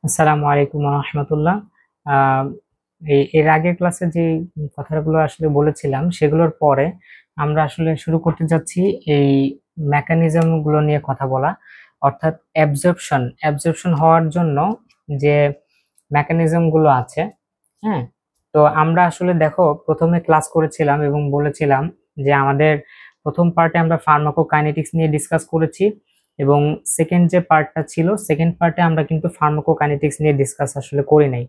আসসালামু আলাইকুম রহমতুল্লাহ। এর আগের ক্লাসে যে কথাগুলো আসলে বলেছিলাম সেগুলোর পরে আমরা আসলে শুরু করতে যাচ্ছি এই মেকানিজম গুলো নিয়ে কথা বলা, অর্থাৎ অ্যাবজর্পশন অ্যাবজর্পশন হওয়ার জন্য যে মেকানিজম গুলো আছে। হ্যাঁ, তো আমরা আসলে দেখো প্রথমে ক্লাস করেছিলাম এবং বলেছিলাম যে আমাদের প্রথম পার্টে আমরা ফার্মাকোকাইনেটিক্স নিয়ে ডিসকাস করেছি এবং সেকেন্ড যে পার্টটা ছিল সেকেন্ড পার্টে আমরা কিন্তু ফার্মাকোকাইনেটিক্স নিয়ে ডিসকাস আসলে করি নাই।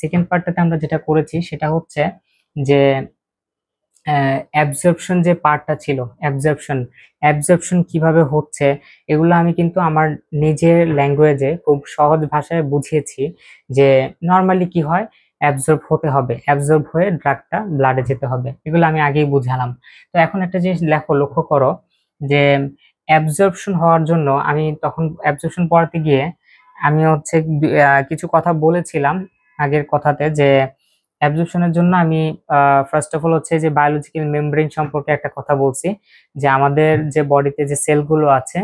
সেকেন্ড পার্টটাতে আমরা যেটা করেছি সেটা হচ্ছে যে অ্যাবজর্পশন যে পার্টটা ছিল, অ্যাবজর্পশন অ্যাবজর্পশন কিভাবে হচ্ছে এগুলো আমি কিন্তু আমার নিজের ল্যাঙ্গুয়েজে খুব সহজ ভাষায় বুঝিয়েছি যে নর্মালি কি হয়, অ্যাবজর্ব হতে হবে, অ্যাবজর্ব হয়ে ড্রাগটা ব্লাডে যেতে হবে, এগুলো আমি আগেই বুঝালাম। তো এখন একটা জিনিস লক্ষ্য করো যে অ্যাবজর্পশন হওয়ার জন্য আমি তখন অ্যাবজর্পশন পড়াতে গিয়ে আমি হচ্ছে কিছু কথা বলেছিলাম আগের কথাতে যে অ্যাবজর্পশনের জন্য আমি ফার্স্ট অফ অল হচ্ছে যে বায়োলজিক্যাল মেমব্রেন সম্পর্কে একটা কথা বলছি, যে আমাদের যে বডিতে যে সেলগুলো আছে,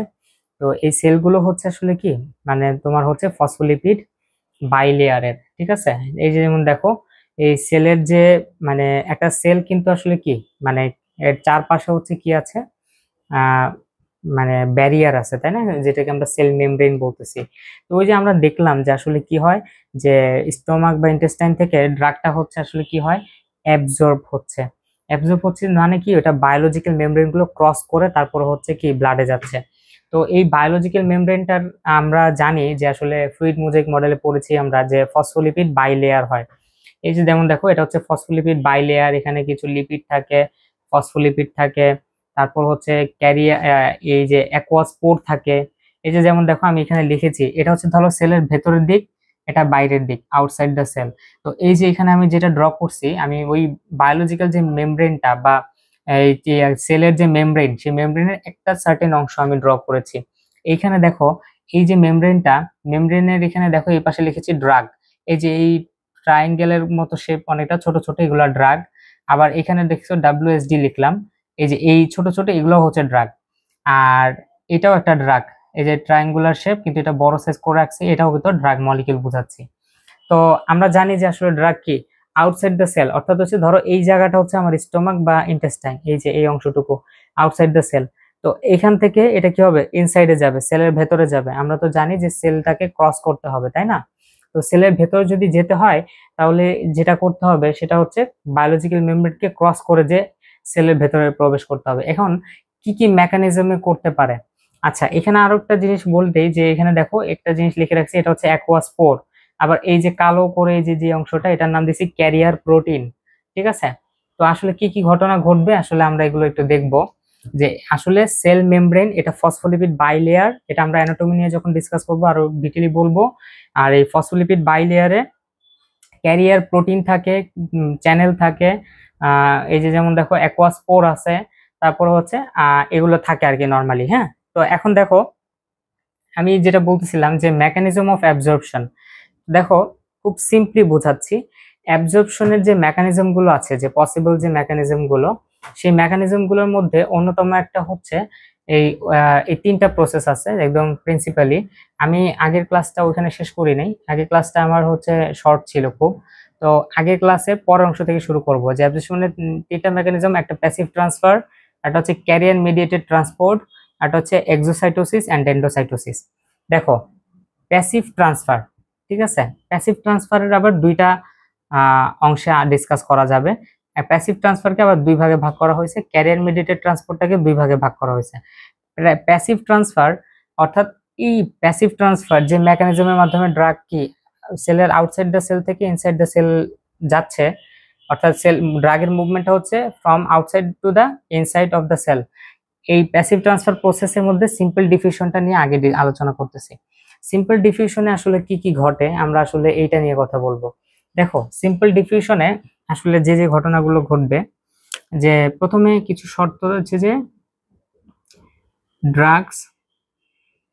তো এই সেলগুলো হচ্ছে আসলে কি, মানে তোমার হচ্ছে ফসফোলিপিড বাইলেয়ারের, ঠিক আছে। এই যে যেমন দেখো এই সেলের যে মানে একটা সেল কিন্তু আসলে কি, মানে এর চারপাশে হচ্ছে কি আছে, আহ মানে ব্যারিয়ার আছে, তাই না, যেটাকে আমরা সেল মেমব্রেন বলতেছি। তো ওই যে আমরা দেখলাম যে আসলে কি হয়, যে স্টোমাক বা ইন্টেস্টাইন থেকে ড্রাগটা হচ্ছে আসলে কি হয়, অ্যাবজর্ব হচ্ছে মানে কি, ওটা বায়োলজিক্যাল মেমব্রেন গুলো ক্রস করে তারপর হচ্ছে কি ব্লাডে যাচ্ছে। তো এই বায়োলজিক্যাল মেমব্রেনটার আমরা জানি যে আসলে ফ্লুইড মোজাইক মডেলে পড়েছি আমরা যে ফসফোলিপিড বাইলেয়ার হয়। এই যে যেমন দেখো এটা হচ্ছে ফসফোলিপিড বাইলেয়ার, এখানে কিছু লিপিড থাকে, ফসফোলিপিড থাকে, তারপর হচ্ছে ক্যারিয়ার, এই যে অ্যাকোয়াস পোর থাকে। এই যে যেমন দেখো আমি এখানে লিখেছি এটা হচ্ছে ধরো সেলের ভেতরের দিক, এটা বাইরের দিক, আউটসাইড দ্য সেল। তো এই যে এখানে আমি যেটা ড্র করছি, আমি ওই বায়োলজিক্যাল যে মেমব্রেনটা বা এই যে সেলের যে মেমব্রেন, সেই মেমব্রেনের একটা সার্টেন অংশ আমি ড্র করেছি। এইখানে দেখো এই যে মেমব্রেনের এখানে দেখো এই পাশে লিখেছি ড্রাগ। এই যে এই ট্রায়াঙ্গেলের মতো শেপ অনেকটা ছোট ছোট, এগুলা ড্রাগ। আবার এখানে দেখছো WSD লিখলাম, এই যে এই ছোট ছোট এগুলো হচ্ছে ড্রাগ। আর এটাও একটা ড্রাগ, এই যে ট্রায়াঙ্গুলার শেপ কিন্তু এটা বড় সাইজ করে রাখছি, এটাও কিন্তু ড্রাগ মলিকিউল বোঝাচ্ছি। তো আমরা জানি যে আসলে ড্রাগ কি, আউটসাইড দ্য সেল, অর্থাৎ হচ্ছে ধরো এই জায়গাটা হচ্ছে আমার স্টোমাক বা ইন্টেস্টাইন, এই যে এই অংশটুকু আউটসাইড দ্য সেল। তো এখান থেকে এটা কি হবে, ইনসাইডে যাবে, সেলের ভেতরে যাবে। আমরা তো জানি যে সেলটাকে ক্রস করতে হবে, তাই না। তো সেলের ভেতরে যদি যেতে হয় তাহলে যেটা করতে হবে সেটা হচ্ছে বায়োলজিক্যাল মেমব্রেনকে ক্রস করে যে সেলের ভেতরে প্রবেশ করতে হবে। এখন কি কি মেকানিজমে করতে পারে, আচ্ছা এখানে আরো একটা জিনিস বলতেই, যে এখানে দেখো একটা জিনিস লিখে রাখছি, এটা হচ্ছে অ্যাকোয়াস পোর। আবার এই যে কালো করে এই যে যে অংশটা, এটার নাম দিছি ক্যারিয়ার প্রোটিন, ঠিক আছে। তো আসলে কি কি ঘটনা ঘটবে আসলে আমরা এগুলো একটু দেখবো, যে আসলে সেল মেমব্রেন এটা ফসফোলিপিড বাইলেয়ার, এটা আমরা অ্যানাটমি নিয়ে যখন ডিসকাস করবো আরো ডিটেইলি বলবো। আর এই ফসফোলিপিড বাইলেয়ারে ক্যারিয়ার প্রোটিন থাকে, চ্যানেল থাকে, এই যে যেমন দেখো অ্যাকোয়াস পোর আছে, তারপর হচ্ছে এগুলো থাকে আর কি নর্মালি। হ্যাঁ, তো এখন দেখো আমি যেটা বলতেছিলাম যে মেকানিজম অফ অ্যাবজর্পশন, দেখো খুব সিম্পলি বোঝাচ্ছি। অ্যাবজর্পশনের যে মেকানিজম গুলো আছে, যে পসিবল যে মেকানিজম গুলো, সেই মেকানিজম গুলোর মধ্যে অন্যতম একটা হচ্ছে এই এই তিনটা প্রসেস আছে একদম প্রিন্সিপালি। আমি আগের ক্লাসটা ওইখানে শেষ করি নাই, আগের ক্লাসটা আমার হচ্ছে শর্ট ছিল খুব। তো আগের ক্লাসে পরের অংশ থেকে শুরু করব, যে অ্যাবজর্পশনের তিনটা মেকানিজম, একটা প্যাসিভ ট্রান্সফার, একটা হচ্ছে ক্যারিয়ার মিডিয়েটেড ট্রান্সপোর্ট, একটা হচ্ছে এক্সোসাইটোসিস অ্যান্ড এন্ডোসাইটোসিস। দেখো প্যাসিভ ট্রান্সফার, ঠিক আছে, প্যাসিভ ট্রান্সফারের আবার দুইটা অংশে ডিসকাস করা যাবে। প্যাসিভ ট্রান্সফারকে আবার দুই ভাগে ভাগ করা হয়েছে, ক্যারিয়ার মিডিয়েটেড ট্রান্সপোর্টটাকে দুই ভাগে ভাগ করা হয়েছে। প্যাসিভ ট্রান্সফার অর্থাৎ এই প্যাসিভ ট্রান্সফার যে মেকানিজমের মাধ্যমে ড্রাগ কি সেলের আউটসাইড দ্য সেল থেকে ইনসাইড দ্য সেল যাচ্ছে, অর্থাৎ সেল ড্রাগের মুভমেন্টটা হচ্ছে from outside to the inside of the cell. এই প্যাসিভ ট্রান্সফার প্রসেসের মধ্যে সিম্পল ডিফিউশনটা নিয়ে আগে আলোচনা করতেছি। সিম্পল ডিফিউশনে আসলে কি কি ঘটে আমরা আসলে এইটা নিয়ে কথা বলবো। দেখো সিম্পল ডিফিউশনে আসলে যে যে ঘটনাগুলো ঘটবে, যে প্রথমে কিছু শর্ত রয়েছে, যে drugs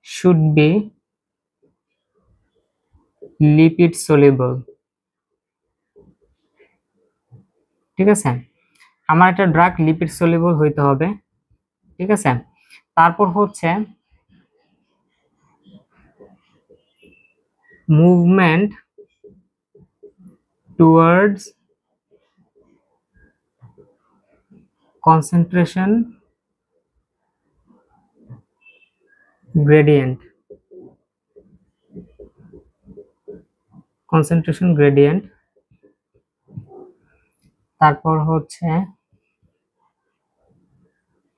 should be lipid soluble, ঠিক আছে। আমার একটা ড্রাগ লিপিড সলিউবল হইতে হবে, ঠিক আছে। তারপর হচ্ছে movement towards concentration gradient, concentration gradient, তারপর হচ্ছে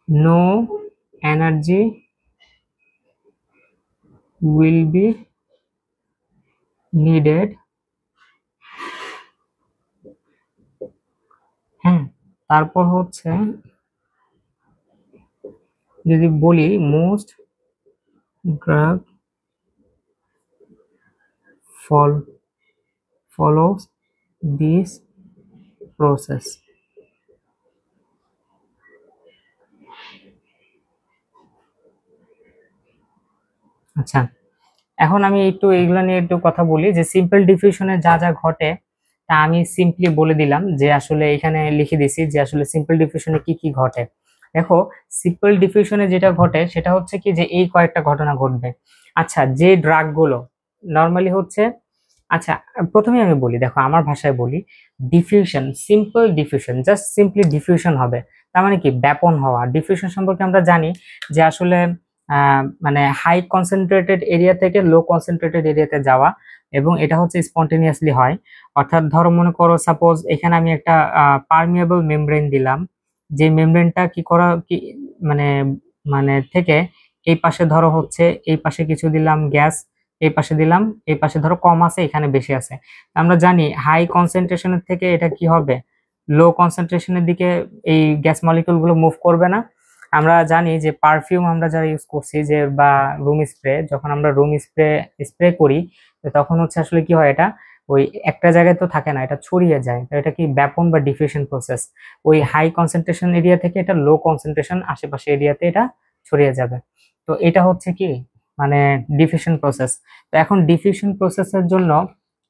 no energy will be needed, হ্যাঁ তারপর হচ্ছে যদি বলি most drug follows this process. আচ্ছা, এখন আমি একটু এগুলো নিয়ে একটু কথা বলি যে সিম্পল ডিফিউশনে যা যা ঘটে তা আমি সিম্পলি বলে দিলাম, যে আসলে এখানে লিখে দিছি যে আসলে সিম্পল ডিফিউশনে কি কি ঘটে। দেখো সিম্পল ডিফিউশনে যেটা ঘটে সেটা হচ্ছে কি যে এই কয়েকটা ঘটনা ঘটবে। আচ্ছা, যে ড্রাগ গুলো নর্মালি হচ্ছে, আচ্ছা প্রথমে আমি বলি, দেখো আমার ভাষায় বলি, diffusion, simple diffusion just simply diffusion হবে, তার মানে কি ব্যাপন হওয়া। ডিফিউশন সম্পর্কে আমরা জানি যে আসলে মানে হাই কনসেন্ট্রেটেড এরিয়া থেকে লো কনসেন্ট্রেটেড এরিয়াতে যাওয়া, এবং এটা হচ্ছে স্পন্টেনিয়াসলি হয়। অর্থাৎ ধরো মনে করো সাপোজ এখানে আমি একটা পারমিয়েবল মেমব্রেন দিলাম, যে মেমব্রেনটা কি করা কি মানে মানে থেকে এই পাশে ধরো হচ্ছে এই পাশে কিছু দিলাম গ্যাস, এই পাশে দিলাম, এই পাশে ধরো কম আছে এখানে বেশি আছে। আমরা জানি হাই কনসেন্ট্রেশনের থেকে এটা কি হবে, লো কনসেন্ট্রেশনের দিকে এই গ্যাস মলিকিউল গুলো মুভ করবে না। আমরা জানি যে পারফিউম আমরা যারা ইউজ করছি যে বা রুম স্প্রে, যখন আমরা রুম স্প্রে স্প্রে করি তখন হচ্ছে আসলে কি হয়, এটা ওই একটা জায়গায় তো থাকে না, এটা ছড়িয়ে যায়। তো এটা কি ব্যাপন বা ডিফিউশন প্রসেস, ওই হাই কনসেন্ট্রেশন এরিয়া থেকে এটা লো কনসেন্ট্রেশন আশেপাশে এরিয়াতে এটা ছড়িয়ে যাবে। তো এটা হচ্ছে কি মানে ডিফিউশন প্রসেস। তো এখন ডিফিউশন প্রসেসের জন্য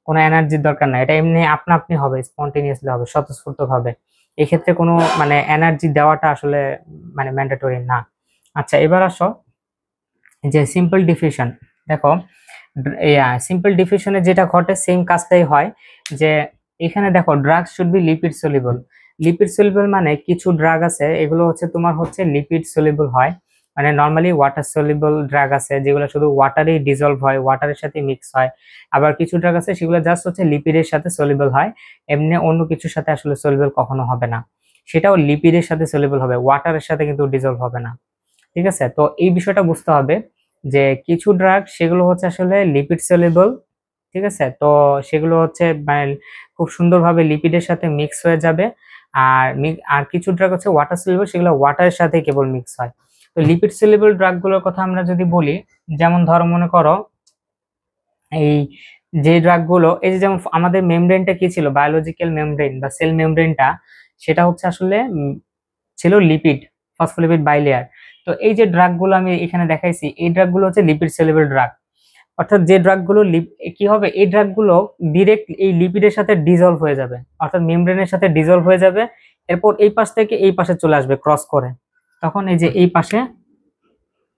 কোনো এনার্জির দরকার নাই, এটা এমনি আপনা আপনি হবে, স্পন্টেনিয়াসলি হবে, স্বতঃস্ফূর্ত হবে। এক্ষেত্রে কোনো মানে এনার্জি দেওয়াটা আসলে মানে ম্যান্ডেটরি না। আচ্ছা এবার আসো যে সিম্পল ডিফিউশন। দেখো সিম্পল ডিফিউশনে যেটা ঘটে সেম কাজটাই হয়, যে এখানে দেখো drug should be lipid soluble. Lipid soluble মানে কিছু ড্রাগ আছে এগুলো হচ্ছে তোমার হচ্ছে লিপিড সলিবল হয়, মানে নর্মালি ওয়াটার সলিবল ড্রাগ আছে যেগুলো শুধু ওয়াটারেই ডিজলভ হয়, ওয়াটারের সাথে মিক্স হয়। আবার কিছু ড্রাগ আছে সেগুলো জাস্ট হচ্ছে লিপিডের সাথে সলিবল হয়, এমনি অন্য কিছুর সাথে আসলে সলিবল কখনো হবে না, সেটাও লিপিডের সাথে সলিবল হবে, ওয়াটারের সাথে কিন্তু ডিজলভ হবে না। ঠিক আছে, তো এই বিষয়টা বুঝতে হবে যে কিছু ড্রাগ সেগুলো হচ্ছে আসলে লিপিড সলিবল। ঠিক আছে, তো সেগুলো হচ্ছে মানে খুব সুন্দরভাবে লিপিডের সাথে মিক্স হয়ে যাবে। আর কিছু ড্রাগ হচ্ছে ওয়াটার সলিবল, সেগুলো ওয়াটারের সাথে কেবল মিক্স হয়। তো লিপিড সলিবল ড্রাগ গুলোর কথা আমরা যদি বলি, যেমন ধরো মনে করো এই যে ড্রাগ গুলো, এই যে যেমন আমাদের মেমব্রেনটা কি ছিল, বায়োলজিক্যাল মেমব্রেন বা সেল মেমব্রেনটা, সেটা হচ্ছে আসলে ছিল লিপিড, ফসফোলিপিড বাইলেয়ার। তো এই যে ড্রাগ গুলো আমি এখানে দেখাইছি, এই ড্রাগ গুলো হচ্ছে লিপিড সলিবল ড্রাগ। অর্থাৎ যে ড্রাগ গুলো কি হবে, এই ড্রাগ গুলো ডিরেক্ট এই লিপিডের সাথে ডিজলভ হয়ে যাবে, অর্থাৎ মেমব্রেনের সাথে ডিজলভ হয়ে যাবে। এরপর এই পাশ থেকে এই পাশে চলে আসবে ক্রস করে, তখন এই যে এই পাশে,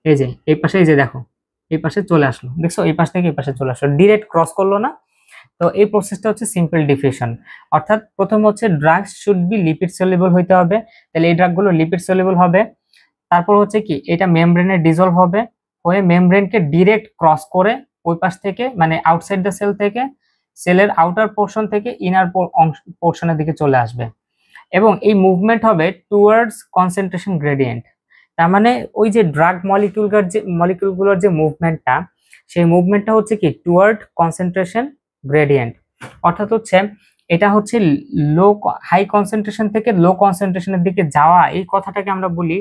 এই যে এই পাশে, এই যে দেখো এই পাশে চলে আসলো, দেখছো এই পাশ থেকে এই পাশে চলে আসলো, ডিরেক্ট ক্রস করলো না। তো এই প্রসেসটা হচ্ছে সিম্পল ডিফিউশন। অর্থাৎ প্রথম হচ্ছে drugs should be lipid soluble হইতে হবে, তাহলে এই ড্রাগগুলো লিপিড সলিবল হবে। তারপর হচ্ছে কি এটা মেমব্রেনে ডিজলভ হবে, হয়ে মেমব্রেনকে ডিরেক্ট ক্রস করে ওই পাশ থেকে মানে আউটসাইড দ্য সেল থেকে, সেলের আউটার পোর্শন থেকে ইনার পোর্শনের দিকে চলে আসবে, এবং এই মুভমেন্ট হবে টুয়ার্ডস কনসেন্ট্রেশন গ্রেডিয়েন্ট। তার মানে ওই যে ড্রাগ মলিকিউলগুলোর যে মুভমেন্টটা, সেই মুভমেন্টটা হচ্ছে কি টুয়ার্ড কনসেন্ট্রেশন গ্রেডিয়েন্ট। অর্থাৎ হচ্ছে এটা হচ্ছে লো হাই কনসেন্ট্রেশন থেকে লো কনসেন্ট্রেশনের দিকে যাওয়া, এই কথাটাকে আমরা বলি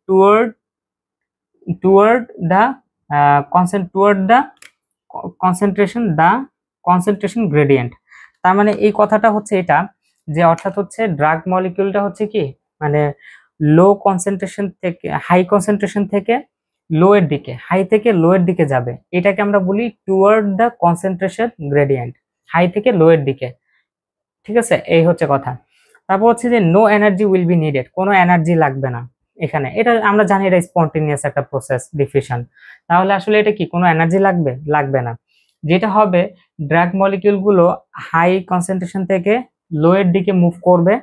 toward toward the concentration gradient. তার মানে এই কথাটা হচ্ছে এটা, যে অর্থাৎ হচ্ছে ড্রাগ মলিকিউলটা হচ্ছে কি মানে লো কনসেন্ট্রেশন থেকে হাই কনসেন্ট্রেশন থেকে লো এর দিকে, হাই থেকে লো এর দিকে যাবে, এটাকে আমরা বলি toward the concentration gradient, high থেকে লো এর দিকে। ঠিক আছে, এই হচ্ছে কথা। তারপর হচ্ছে যে no energy will be needed, কোনো এনার্জি লাগবে না এখানে, এটা আমরা জানি এটা স্পন্টেনিয়াস একটা প্রসেস ডিফিউশন। তাহলে আসলে এটা কি কোনো এনার্জি লাগবে না। যেটা হবে ড্রাগ মলিকিউলগুলো হাই কনসেন্ট্রেশন থেকে লোয়ের দিকে মুভ করবে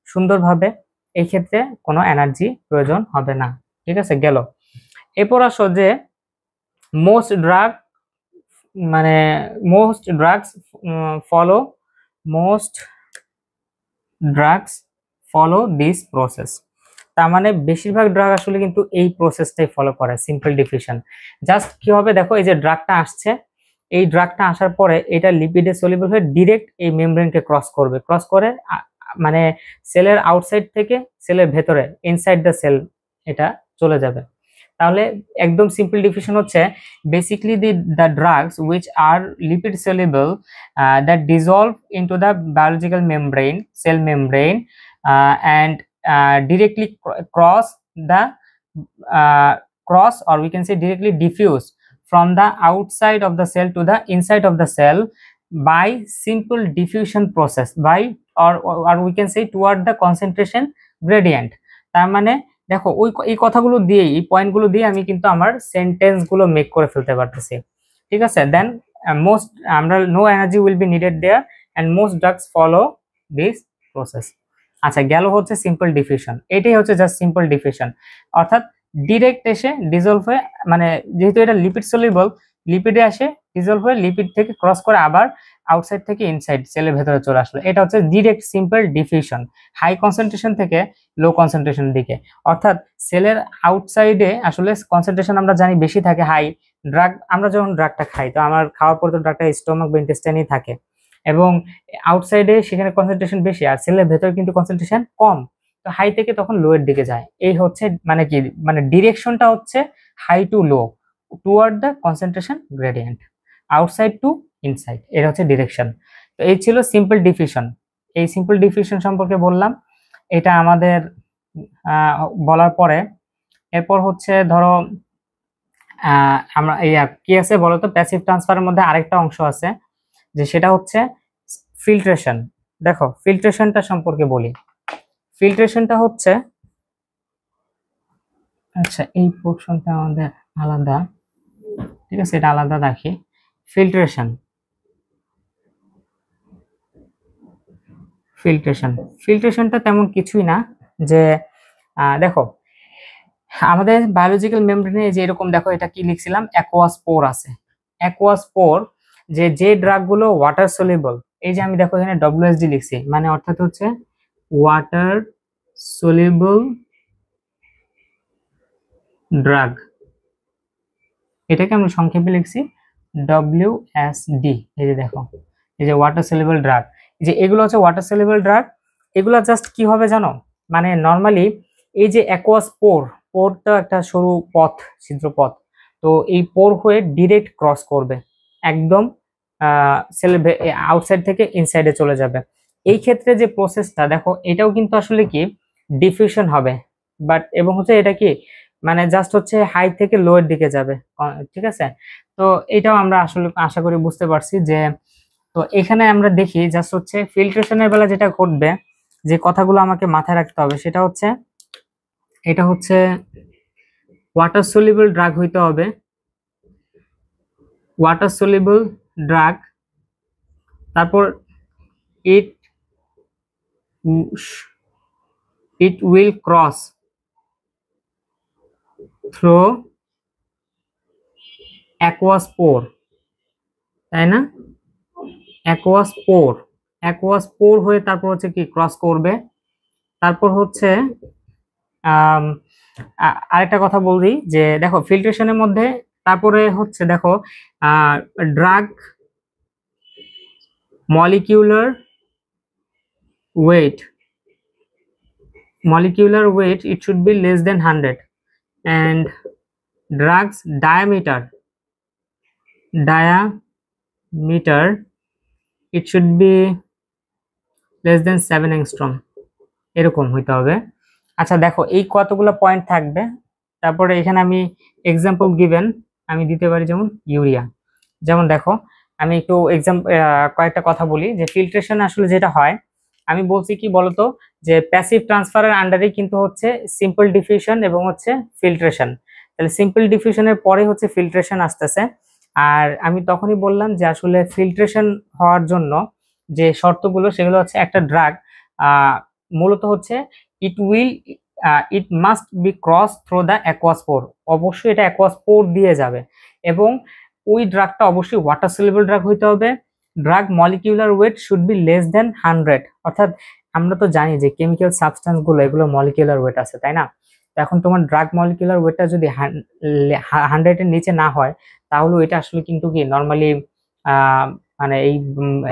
সুন্দরভাবে, এই ক্ষেত্রে কোনো এনার্জি প্রয়োজন হবে না। ঠিক আছে, গেল। এরপর আসো যে মোস্ট ড্রাগ মানে most drugs follow most drugs follow this process. তার মানে বেশিরভাগ ড্রাগ আসলে কিন্তু এই প্রসেসটাই ফলো করে, সিম্পল ডিফিউশন। জাস্ট কি হবে দেখো, এই যে ড্রাগটা আসছে, এই ড্রাগটা আসার পরে এটা লিপিডে সলিউবল হয়ে ডিরেক্ট এই মেমব্রেনকে ক্রস করবে, ক্রস করে মানে সেলের আউটসাইড থেকে সেলের ভেতরে ইনসাইড দ্য সেল এটা চলে যাবে। তাহলে একদম সিম্পল ডিফিউশন হচ্ছে basically the drugs which are lipid soluble that dissolved into the biological membrane, cell membrane, and directly cross the cross, or we can say directly diffuse from the outside of the cell to the inside of the cell by simple diffusion process, by or we can say toward the concentration gradient। তার মানে দেখো ওই এই কথাগুলো দিয়ে, এই পয়েন্টগুলো দিয়ে আমি কিন্তু আমার সেন্টেন্স গুলো মেক করে ফেলতে পারতেছি। ঠিক আছে, দেন মোস্ট আমরা no energy will be needed there and most drugs follow this process. আচ্ছা, গেল হচ্ছে সিম্পল ডিফিউশন। এটাই হচ্ছে জাস্ট সিম্পল ডিফিউশন, অর্থাৎ ডিরেক্ট এসে ডিজলভ হয়ে, মানে যেহেতু এটা লিপিড সলিউবল, লিপিডে আসে ডিজলভ হয়ে লিপিড থেকে ক্রস করে আবার আউটসাইড থেকে ইনসাইড সেলের ভেতরে চলে আসলো, এটা হচ্ছে direct simple diffusion, high concentration থেকে লো কনসেন্ট্রেশন দিকে। অর্থাৎ সেলের আউটসাইডে আসলে কনসেন্ট্রেশন আমরা জানি বেশি থাকে, হাই। ড্রাগ আমরা যখন ড্রাগটা খাই, তো আমার খাওয়ার পর তো ড্রাগটা স্টোমাক বা ইন্টেস্টাইনেই থাকে, এবং আউটসাইডে সেখানে কনসেন্ট্রেশন বেশি, আর সেলের ভেতরে কিন্তু কনসেন্ট্রেশন কম, তো হাই থেকে তখন লো এর দিকে যায়। এই হচ্ছে মানে কি, মানে ডিরেকশনটা হচ্ছে high to low, toward the concentration gradient, outside to inside, এটা হচ্ছে ডিরেকশন। তো এই ছিল সিম্পল ডিফিউশন। এই সিম্পল ডিফিউশন সম্পর্কে বললাম, এটা আমাদের বলার পরে এরপর হচ্ছে ধরো আমরা কি আছে বলতো, প্যাসিভ ট্রান্সফারের মধ্যে আরেকটা অংশ আছে, যে সেটা হচ্ছে ফিল্ট্রেশন। দেখো ফিল্ট্রেশনটা সম্পর্কে বলি। ফিল্ট্রেশনটা হচ্ছে, আচ্ছা এই পোরশনটা আমাদের আলাদা, ঠিক আছে, এটা আলাদা রাখি। ফিল্ট্রেশন ফিল্ট্রেশনটা তেমন কিছুই না, যে দেখো আমাদের বায়োলজিক্যাল মেমব্রেনে যে এরকম দেখো, এটা কি লিখছিলাম, অ্যাকোয়াস পোর আছে। অ্যাকোয়াস পোর যে ড্রাগগুলো ওয়াটার সলিউবল, এই যে আমি দেখো এখানে ডব্লিউএসডি লিখছি, মানে অর্থাৎ হচ্ছে ওয়াটার সলিউবল ড্রাগ, এটাকে আমরা সংক্ষেপে লিখছি ডব্লিউএসডি। এই যে দেখো, এই যে ওয়াটার সলিউবল ড্রাগ, যে এগুলো হচ্ছে ওয়াটার সলিউবল ড্রাগ। এগুলো জাস্ট কি হবে জানো, মানে নর্মালি এই যে অ্যাকোয়াস পোরটা একটা সরু পথ, ছিদ্র পথ, তো এই পোর হয়ে ডিরেক্ট ক্রস করবে, একদম সেলের আউটসাইড থেকে ইনসাইডে চলে যাবে। এই ক্ষেত্রে যে প্রসেসটা দেখো, এটাও কিন্তু আসলে কি ডিফিউশন হবে, বাট এবং হচ্ছে এটা কি মানে জাস্ট হচ্ছে হাই থেকে লো এর দিকে যাবে। ঠিক আছে, তো এটাও আমরা আসলে আশা করি বুঝতে পারছি। যে তো এখানে আমরা দেখি জাস্ট হচ্ছে ফিল্ট্রেশনের বেলা যেটা ঘটবে, যে কথাগুলো আমাকে মাথায় রাখতে হবে, সেটা হচ্ছে এটা হচ্ছে ওয়াটার সলিউবল ড্রাগ হইতে হবে, ওয়াটার সলিউবল ড্রাগ। তারপর it will cross through aqueous pore, তাই না? aqueous pore হয়ে তারপর হচ্ছে কি ক্রস করবে। তারপর হচ্ছে আরেকটা কথা বলি, যে দেখো ফিল্ট্রেশনের মধ্যে তারপরে হচ্ছে দেখো drug molecular weight it should be less than 100, and drugs diameter it should be less than 7 angstrom, এরকম হইতে হবে। আচ্ছা দেখো এই কতগুলো পয়েন্ট থাকবে, তারপরে এখানে আমি এক্সাম্পল গিভেন আমি দিতে পারি, যেমন ইউরিয়া। যেমন দেখো আমি একটু কয়েকটা কথা বলি, যে ফিল্ট্রেশন আসলে যেটা হয়, আমি বলছি কি বলতো, যে প্যাসিভ ট্রান্সফারের আন্ডারে কিন্তু হচ্ছে সিম্পল ডিফিউশন এবং হচ্ছে ফিল্ট্রেশন। তাহলে সিম্পল ডিফিউশনের পরে হচ্ছে ফিল্ট্রেশন আসতেছে। আর আমি তখনই বললাম যে আসলে ফিল্ট্রেশন হওয়ার জন্য যে শর্তগুলো সেগুলো হচ্ছে একটা ড্রাগ মূলত হচ্ছে it will it must be cross through the aqueous pore, অবশ্যই এটা অ্যাকোয়াস পোর দিয়ে যাবে, এবং ওই ড্রাগটা অবশ্যই ওয়াটার সলিউবল ড্রাগ হইতে হবে। Drug molecular weight should be less than 100, অর্থাৎ আমরা তো জানি যে কেমিক্যাল সাবস্টেন্স গুলো এগুলো মলিকিউলার ওয়েট আছে, তাই না? তো এখন তোমার ড্রাগ মলিকিউলার ওয়েটটা যদি 100 এর নিচে না হয়, তাহলে এটা আসলে কিন্তু কি নর্মালি মানে এই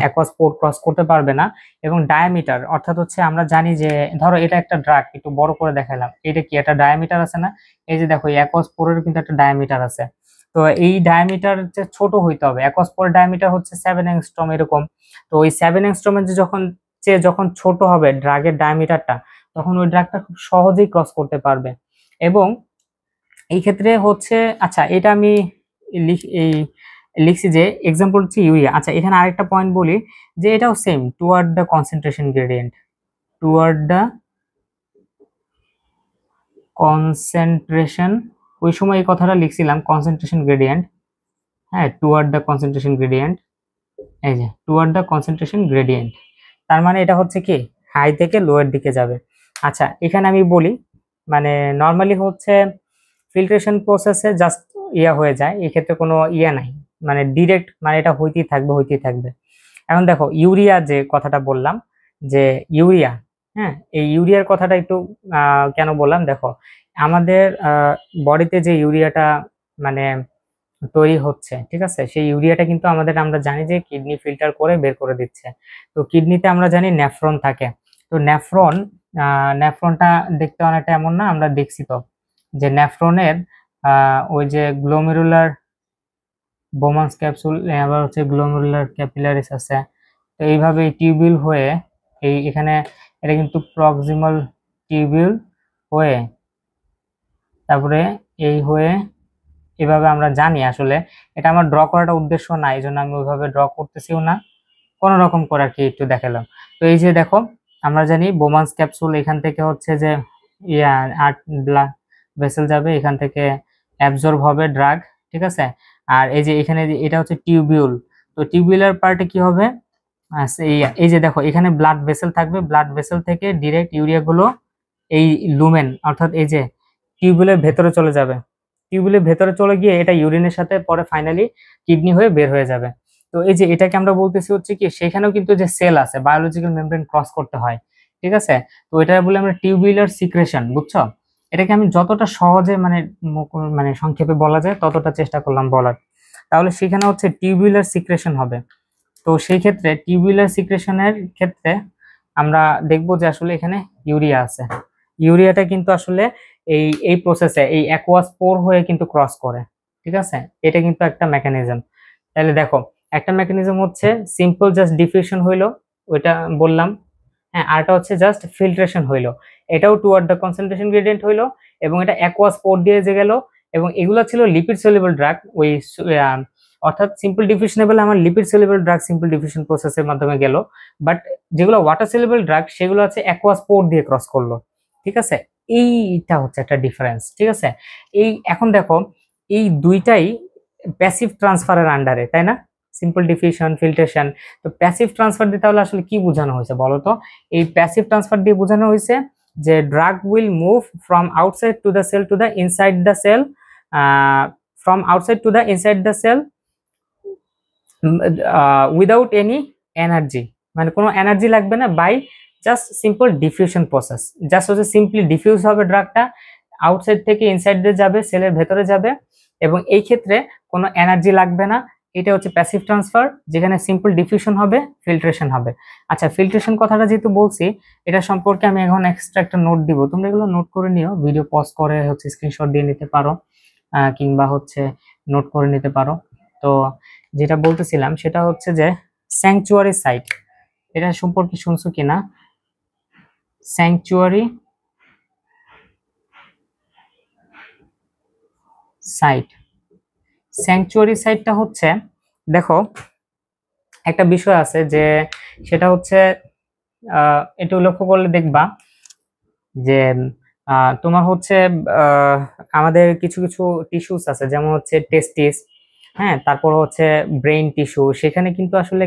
অ্যাকোয়াস পোর ক্রস করতে পারবে না। এবং ডায়ামিটার, অর্থাৎ হচ্ছে আমরা জানি যে ধরো এটা একটা ড্রাগ, একটু বড় করে দেখালাম, এটা কি একটা ডায়ামিটার আছে না? এই যে দেখো, এই অ্যাকোয়াস পোরের কিন্তু একটা ডায়ামিটার আছে। তো এই ডায়ামিটার যে ছোট হইতে হবে, অ্যাকোয়াস পোরের ডায়ামিটার হচ্ছে 7 অ্যাংস্ট্রম এরকম। তো ওই 7 অ্যাংস্ট্রমের যে যখন ছোট হবে ড্রাগের ডায়ামিটারটা, তখন ওই ড্রাগটা খুব সহজেই ক্রস করতে পারবে। এবং এই ক্ষেত্রে হচ্ছে, আচ্ছা এটা আমি লিখছি যে এক্সাম্পল হচ্ছে ইউরিয়া। আচ্ছা এখানে আরেকটা পয়েন্ট বলি যে এটাও same, toward the concentration gradient, toward the concentration, ওই সময় এই কথাটা লিখছিলাম কনসেন্ট্রেশন গ্রেডিয়েন্ট, হ্যাঁ টুয়ার্ড দ্য কনসেন্ট্রেশন গ্রেডিয়েন্ট, এই যে টুয়ার্ড দ্য কনসেন্ট্রেশন গ্রেডিয়েন্ট, তার মানে এটা হচ্ছে কি হাই থেকে লোয়ের দিকে যাবে। আচ্ছা এখানে আমি বলি, মানে নর্মালি হচ্ছে ফিল্ট্রেশন প্রসেসে জাস্ট হয়ে যায়, এক্ষেত্রে কোনো নাই, মানে ডিরেক্ট, মানে এটা হইতেই থাকবে হইতেই থাকবে। এখন দেখো ইউরিয়া যে কথাটা বললাম, যে ইউরিয়া, হ্যাঁ এই ইউরিয়ার কথাটা একটু কেন বললাম, দেখো আমাদের বডিতে যে ইউরিয়াটা মানে তৈরি হচ্ছে, ঠিক আছে, সেই ইউরিয়াটা কিন্তু আমরা জানি যে কিডনি ফিল্টার করে বের করে দিচ্ছে। তো কিডনিতে আমরা জানি নেফ্রন থাকে। তো নেফ্রনটা দেখতে অনেকটা এমন না, আমরা দেখছি তো যে নেফ্রনের ওই যে গ্লোমেরুলার বোমান্স ক্যাপসুল, আবার হচ্ছে গ্লোমেরুলার ক্যাপিলারিস আছে। তো এইভাবে টিউবিউল হয়ে এখানে এটা কিন্তু প্রক্সিমাল টিউবিউল হয়ে, তারপরে এই হয়ে এভাবে আমরা জানি। আসলে এটা আমার ড্র করাটা উদ্দেশ্য না, এই জন্য আমি ওইভাবে ড্র করতেছিও না, কোনো রকম করে আর কি একটু দেখালাম। তো এই যে দেখো, আমরা জানি বোমান্স ক্যাপসুল, এখান থেকে হচ্ছে যে আট ব্লাড ভেসেল যাবে, এখান থেকে অ্যাবজর্ব হবে ড্রাগ, ঠিক আছে। আর এই যে এখানে এটা হচ্ছে টিউবিউল, তো টিউবুলার পার্টে কি হবে, এই যে দেখো এখানে ব্লাড ভেসেল থাকবে, ব্লাড ভেসেল থেকে ডিরেক্ট ইউরিয়া গুলো এই লুমেন, অর্থাৎ এই যে টিউবুলের ভেতরে চলে যাবে, টিউবুলের ভেতরে চলে গিয়ে এটা ইউরিনের সাথে পরে ফাইনালি কিডনি হয়ে বের হয়ে যাবে। তো এই যে এটাকে আমরা বলতেছি হচ্ছে কি, সেখানেও কিন্তু যে সেল আছে, বায়োলজিক্যাল মেমব্রেন ক্রস করতে হয়, ঠিক আছে। তো এটা বলে আমরা টিউবুলার সিক্রেশন, বুঝছো? এটাকে আমি যতটা সহজে মানে সংক্ষেপে বলা যায় ততটা চেষ্টা করলাম বলার। তাহলে সেখানে হচ্ছে টিউবুলার সিক্রেশন হবে। তো সেই ক্ষেত্রে টিউবুলার সিক্রেশনের ক্ষেত্রে আমরা দেখবো যে আসলে এখানে ইউরিয়া আছে, ইউরিয়াটা কিন্তু আসলে এই প্রসেসে এই অ্যাকোয়াস পোর হয়ে কিন্তু ক্রস করে, ঠিক আছে। এটা কিন্তু একটা মেকানিজম। তাহলে দেখো, একটা মেকানিজম হচ্ছে সিম্পল জাস্ট ডিফিউশন হইলো, ওইটা বললাম, হ্যাঁ, আরটা হচ্ছে জাস্ট ফিল্ট্রেশন হইলো, এটাও টুয়ার্ড দ্য কনসেন্ট্রেশন গ্রেডিয়েন্ট হইলো, এবং এটা অ্যাকোয়াস পোর দিয়ে যে গেল, এবং এগুলো ছিল লিপিড সলিউবল ড্রাগ, ওই অর্থাৎ সিম্পল ডিফিউশনেবল আমার lipid soluble drug simple diffusion প্রসেসের মাধ্যমে গেল, বাট যেগুলো ওয়াটার সলিউবল ড্রাগ সেগুলো হচ্ছে অ্যাকোয়াস পোর দিয়ে ক্রস করলো, ঠিক আছে। এইটা হচ্ছে একটা ডিফারেন্স, ঠিক আছে। এখন দেখো, এই দুইটাই প্যাসিভ ট্রান্সফারের আন্ডারে, তাই না? Simple diffusion, filtration. তো প্যাসিভ ট্রান্সফার দিয়ে তাহলে আসলে কি বোঝানো হয়েছে বলো তো? এই প্যাসিভ ট্রান্সফার দিয়ে বোঝানো হয়েছে যে drug will move from outside to the cell to the inside the cell, from outside to the inside the cell without any energy, মানে কোনো এনার্জি লাগবে না, by just simple diffusion process. Just হচ্ছে simply diffuse হবে ড্রাগটা, outside থেকে inside দিয়ে যাবে, সেলের ভেতরে যাবে, এবং এই ক্ষেত্রে কোনো এনার্জি লাগবে না। এটা হচ্ছে প্যাসিভ ট্রান্সফার, যেখানে সিম্পল ডিফিউশন হবে, ফিল্ট্রেশন হবে। আচ্ছা ফিল্ট্রেশন কথাটা যেহেতু বলছি, এটা সম্পর্কে আমি এখন এক্সট্রা একটা নোট দিব, তোমরা এগুলো নোট করে নিও, ভিডিও পজ করে হচ্ছে স্ক্রিনশট দিয়ে নিতে পারো, কিংবা হচ্ছে নোট করে নিতে পারো। তো যেটা বলতেছিলাম সেটা হচ্ছে যে স্যাংচুয়ারি সাইট, এটা সম্পর্কে শুনছো কিনা? স্যাংচুয়ারি সাইট, স্যাংচুয়ারি সাইটটা হচ্ছে, দেখো একটা বিষয় আছে যে সেটা হচ্ছে একটু লক্ষ্য করলে দেখবা যে তোমার হচ্ছে আমাদের কিছু কিছু টিস্যুস আছে, যেমন হচ্ছে টেস্টিস, হ্যাঁ, তারপর হচ্ছে ব্রেইন টিস্যু, সেখানে কিন্তু আসলে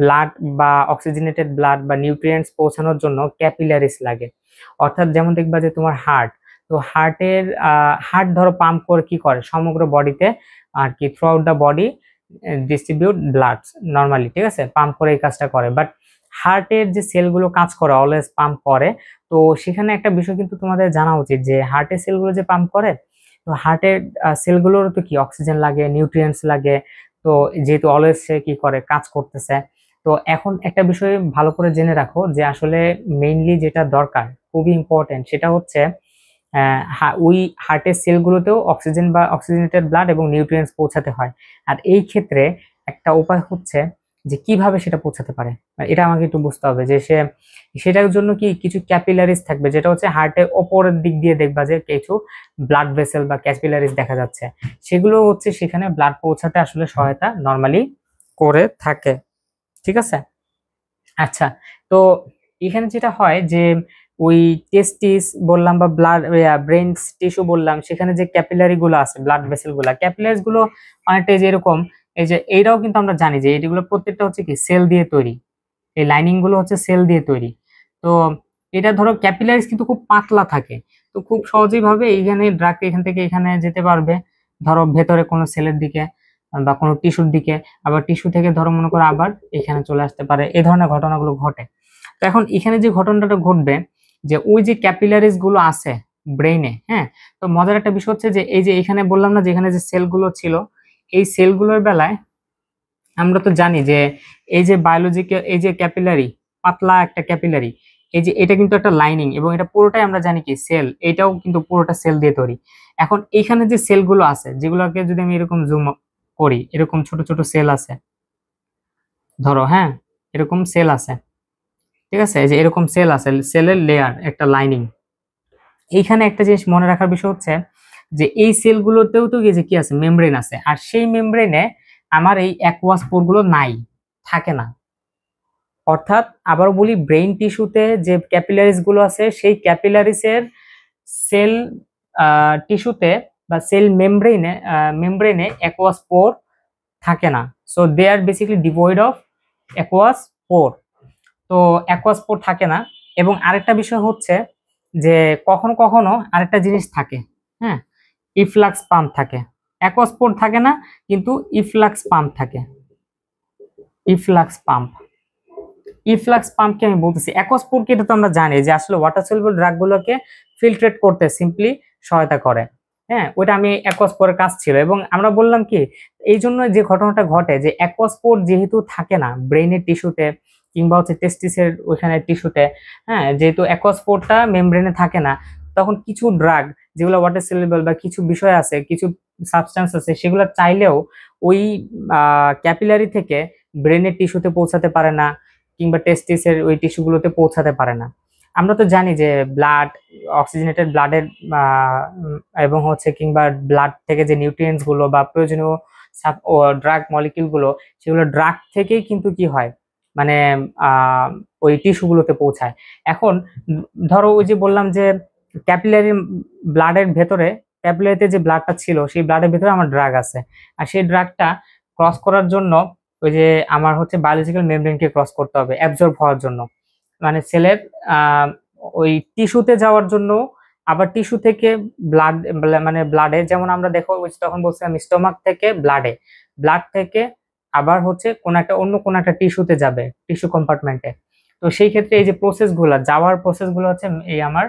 ব্লাড বা অক্সিজেনেটেড ব্লাড বা নিউট্রিয়েন্টস পৌঁছানোর জন্য ক্যাপিলারিস লাগে। অর্থাৎ যেমন দেখবা যে তোমার হার্ট, তো হার্ট ধরো পাম্প করে কি করে সমগ্র বডিতে আর কি, through out the body distribute blood normally, ঠিক আছে, পাম্প করে এই কাজটা করে। বাট হার্টের যে সেলগুলো কাজ করে অলওয়েজ পাম্প করে। তো সেখানে একটা বিষয় কিন্তু তোমাদের জানা উচিত যে হার্টের সেলগুলো যে পাম্প করে, তো হার্টের সেলগুলোর তো কি অক্সিজেন লাগে, নিউট্রিয়েন্টস লাগে। তো যেহেতু অলওয়েজ সে কি করে কাজ করতেছে, তো এখন একটা বিষয় ভালো করে জেনে রাখো যে আসলে মেইনলি যেটা দরকার খুবই ইম্পর্টেন্ট সেটা হচ্ছে ওই হার্টের সেলগুলোতেও অক্সিজেন বা অক্সিজেনেটেড ব্লাড এবং নিউট্রিয়েন্টস পৌঁছাতে হয়। আর এই ক্ষেত্রে একটা উপায় হচ্ছে যে কিভাবে সেটা পৌঁছাতে পারে, এটা আমাকে একটু বুঝতে হবে যে সেটার জন্য কি কিছু ক্যাপিলারিজ থাকবে, যেটা হচ্ছে হার্টের ওপরের দিক দিয়ে দেখবা যে কিছু ব্লাড ভেসেল বা ক্যাপিলারিজ দেখা যাচ্ছে, সেগুলো হচ্ছে সেখানে ব্লাড পৌঁছাতে আসলে সহায়তা নর্মালি করে থাকে, ঠিক আছে। আচ্ছা, তো এখানে যেটা হয় যে ওই টেস্টিস বললাম বা ব্রেন টিস্যু বললাম, সেখানে যে ক্যাপিলারি গুলো আছে, ব্লাড ভেসেল গুলা, ক্যাপিলারিজ গুলো অনেকটা যে এরকম, এই যে এইটাও কিন্তু আমরা জানি যে এইগুলো প্রত্যেকটা হচ্ছে কি সেল দিয়ে তৈরি, এই লাইনিং গুলো হচ্ছে সেল দিয়ে তৈরি। তো এটা ধরো ক্যাপিলারিজ কিন্তু খুব পাতলা থাকে, তো খুব সহজেই ভাবে এইখানে ড্রাগ এখান থেকে এখানে যেতে পারবে, ধরো ভেতরে কোনো সেলের দিকে বা কোনো টিস্যুর দিকে, আবার টিস্যু থেকে ধরো মনে করো আবার এখানে চলে আসতে পারে, এই ধরনের ঘটনাগুলো ঘটে। তো এখন এখানে যে ঘটনাটা ঘটবে যে ওই যে ক্যাপিলারিজ গুলো আছে ব্রেইনে, হ্যাঁ, তো মজার একটা বিষয় হচ্ছে যে এই যে এখানে বললাম না যে এখানে যে সেলগুলো ছিল, এই সেলগুলোর বেলায় আমরা তো জানি যে এই যে বায়োলজিক্যাল এই যে ক্যাপিলারি, পাতলা একটা ক্যাপিলারি, এই যে এটা কিন্তু একটা লাইনিং এবং এটা পুরোটাই আমরা জানি কি সেল, এটাও কিন্তু পুরোটা সেল দিয়ে তৈরি। এখন এখানে যে সেলগুলো আছে যেগুলোকে যদি আমি এরকম জুম করি, এরকম ছোট ছোট সেল আছে ধরো, হ্যাঁ, এরকম সেল আছে, ঠিক আছে, এই যে এরকম সেল আছে, সেলের লেয়ার একটা লাইনিং। এইখানে একটা জিনিস মনে রাখার বিষয় হচ্ছে যে এই সেলগুলোতেও তো এই যে কি আছে, মেমব্রেন আছে, আর সেই মেমব্রেনে আমার এই অ্যাকুয়াস পোর গুলো নাই, থাকে না। অর্থাৎ আবার বলি, ব্রেইন টিস্যুতে যে ক্যাপিলারিজ গুলো আছে সেই ক্যাপিলারিসের সেল টিস্যুতে বা সেল মেমব্রেনে অ্যাকুয়াস পোর থাকে না। So they are basically devoid of aqueous pore. তো অ্যাকুয়াস পোর থাকে না। এবং আরেকটা বিষয় হচ্ছে যে কখনো কখনো আরেকটা জিনিস থাকে, হ্যাঁ, ইফ্লাক্স পাম্প থাকে, অ্যাকুয়াস পোর থাকে না কিন্তু ইফ্লাক্স পাম্প থাকে। ইফ্লাক্স পাম্প, ইফ্লাক্স পাম্পকে আমি বলতেছি, অ্যাকোস্পোরকে এটা তো আমরা জানি যে আসলে ওয়াটার সলিউবল ড্রাগগুলোকে ফিল্ট্রেট করতে সিম্পলি সহায়তা করে। হ্যাঁ, ওইটা আমি অ্যাকোস্পোরের কাজ ছিল, এবং আমরা বললাম কি এই জন্য যে ঘটনাটা ঘটে যে অ্যাকোস্পোর যেহেতু থাকে না ব্রেইনের টিস্যুতে কিংবা হচ্ছে টেস্টিসের ওইখানে টিস্যুতে, হ্যাঁ, যেহেতু অ্যাকোস্পোরটা মেমব্রেনে থাকে না, তখন কিছু ড্রাগ যেগুলো ওয়াটার সলিউবল বা কিছু বিষয় আছে, কিছু সাবস্টেন্স আছে, সেগুলো চাইলেও ওই ক্যাপিলারি থেকে ব্রেনের টিস্যুতে পৌঁছাতে পারে না কিংবা টেস্টিসের ওই টিস্যুগুলোতে পৌঁছাতে পারে না। আমরা তো জানি যে ব্লাড, অক্সিজেনেটেড ব্লাডের এবং হচ্ছে কিংবা ব্লাড থেকে যে নিউট্রিয়েন্টস গুলো বা প্রয়োজনীয় ড্রাগ মলিকিউল গুলো, সেগুলো ড্রাগ থেকেই কিন্তু কি হয়, মানে ওই টিস্যুগুলোতে পৌঁছায়। এখন ধরো ওই যে বললাম যে ক্যাপিলারি ব্লাডের ভেতরে, ক্যাপিলারিতে যে ব্লাডটা ছিল সেই ব্লাডের ভেতরে আমার ড্রাগ আছে, আর সেই ড্রাগটা ক্রস করার জন্য ওই যে আমার হচ্ছে বায়োলজিক্যাল মেমব্রেনকে ক্রস করতে হবে অ্যাবজর্ব হওয়ার জন্য, মানে সেলের ওই টিস্যুতে যাওয়ার জন্য, আবার টিস্যু থেকে ব্লাড, মানে ব্লাডে, যেমন আমরা দেখো তখন বলছিলাম স্টোমাক থেকে ব্লাডে, ব্লাড থেকে আবার হচ্ছে অন্য কোন একটা টিস্যুতে যাবে, টিস্যু কম্পার্টমেন্টে। তো সেই ক্ষেত্রে এই যে যাওয়ার প্রসেস গুলো হচ্ছে এই আমার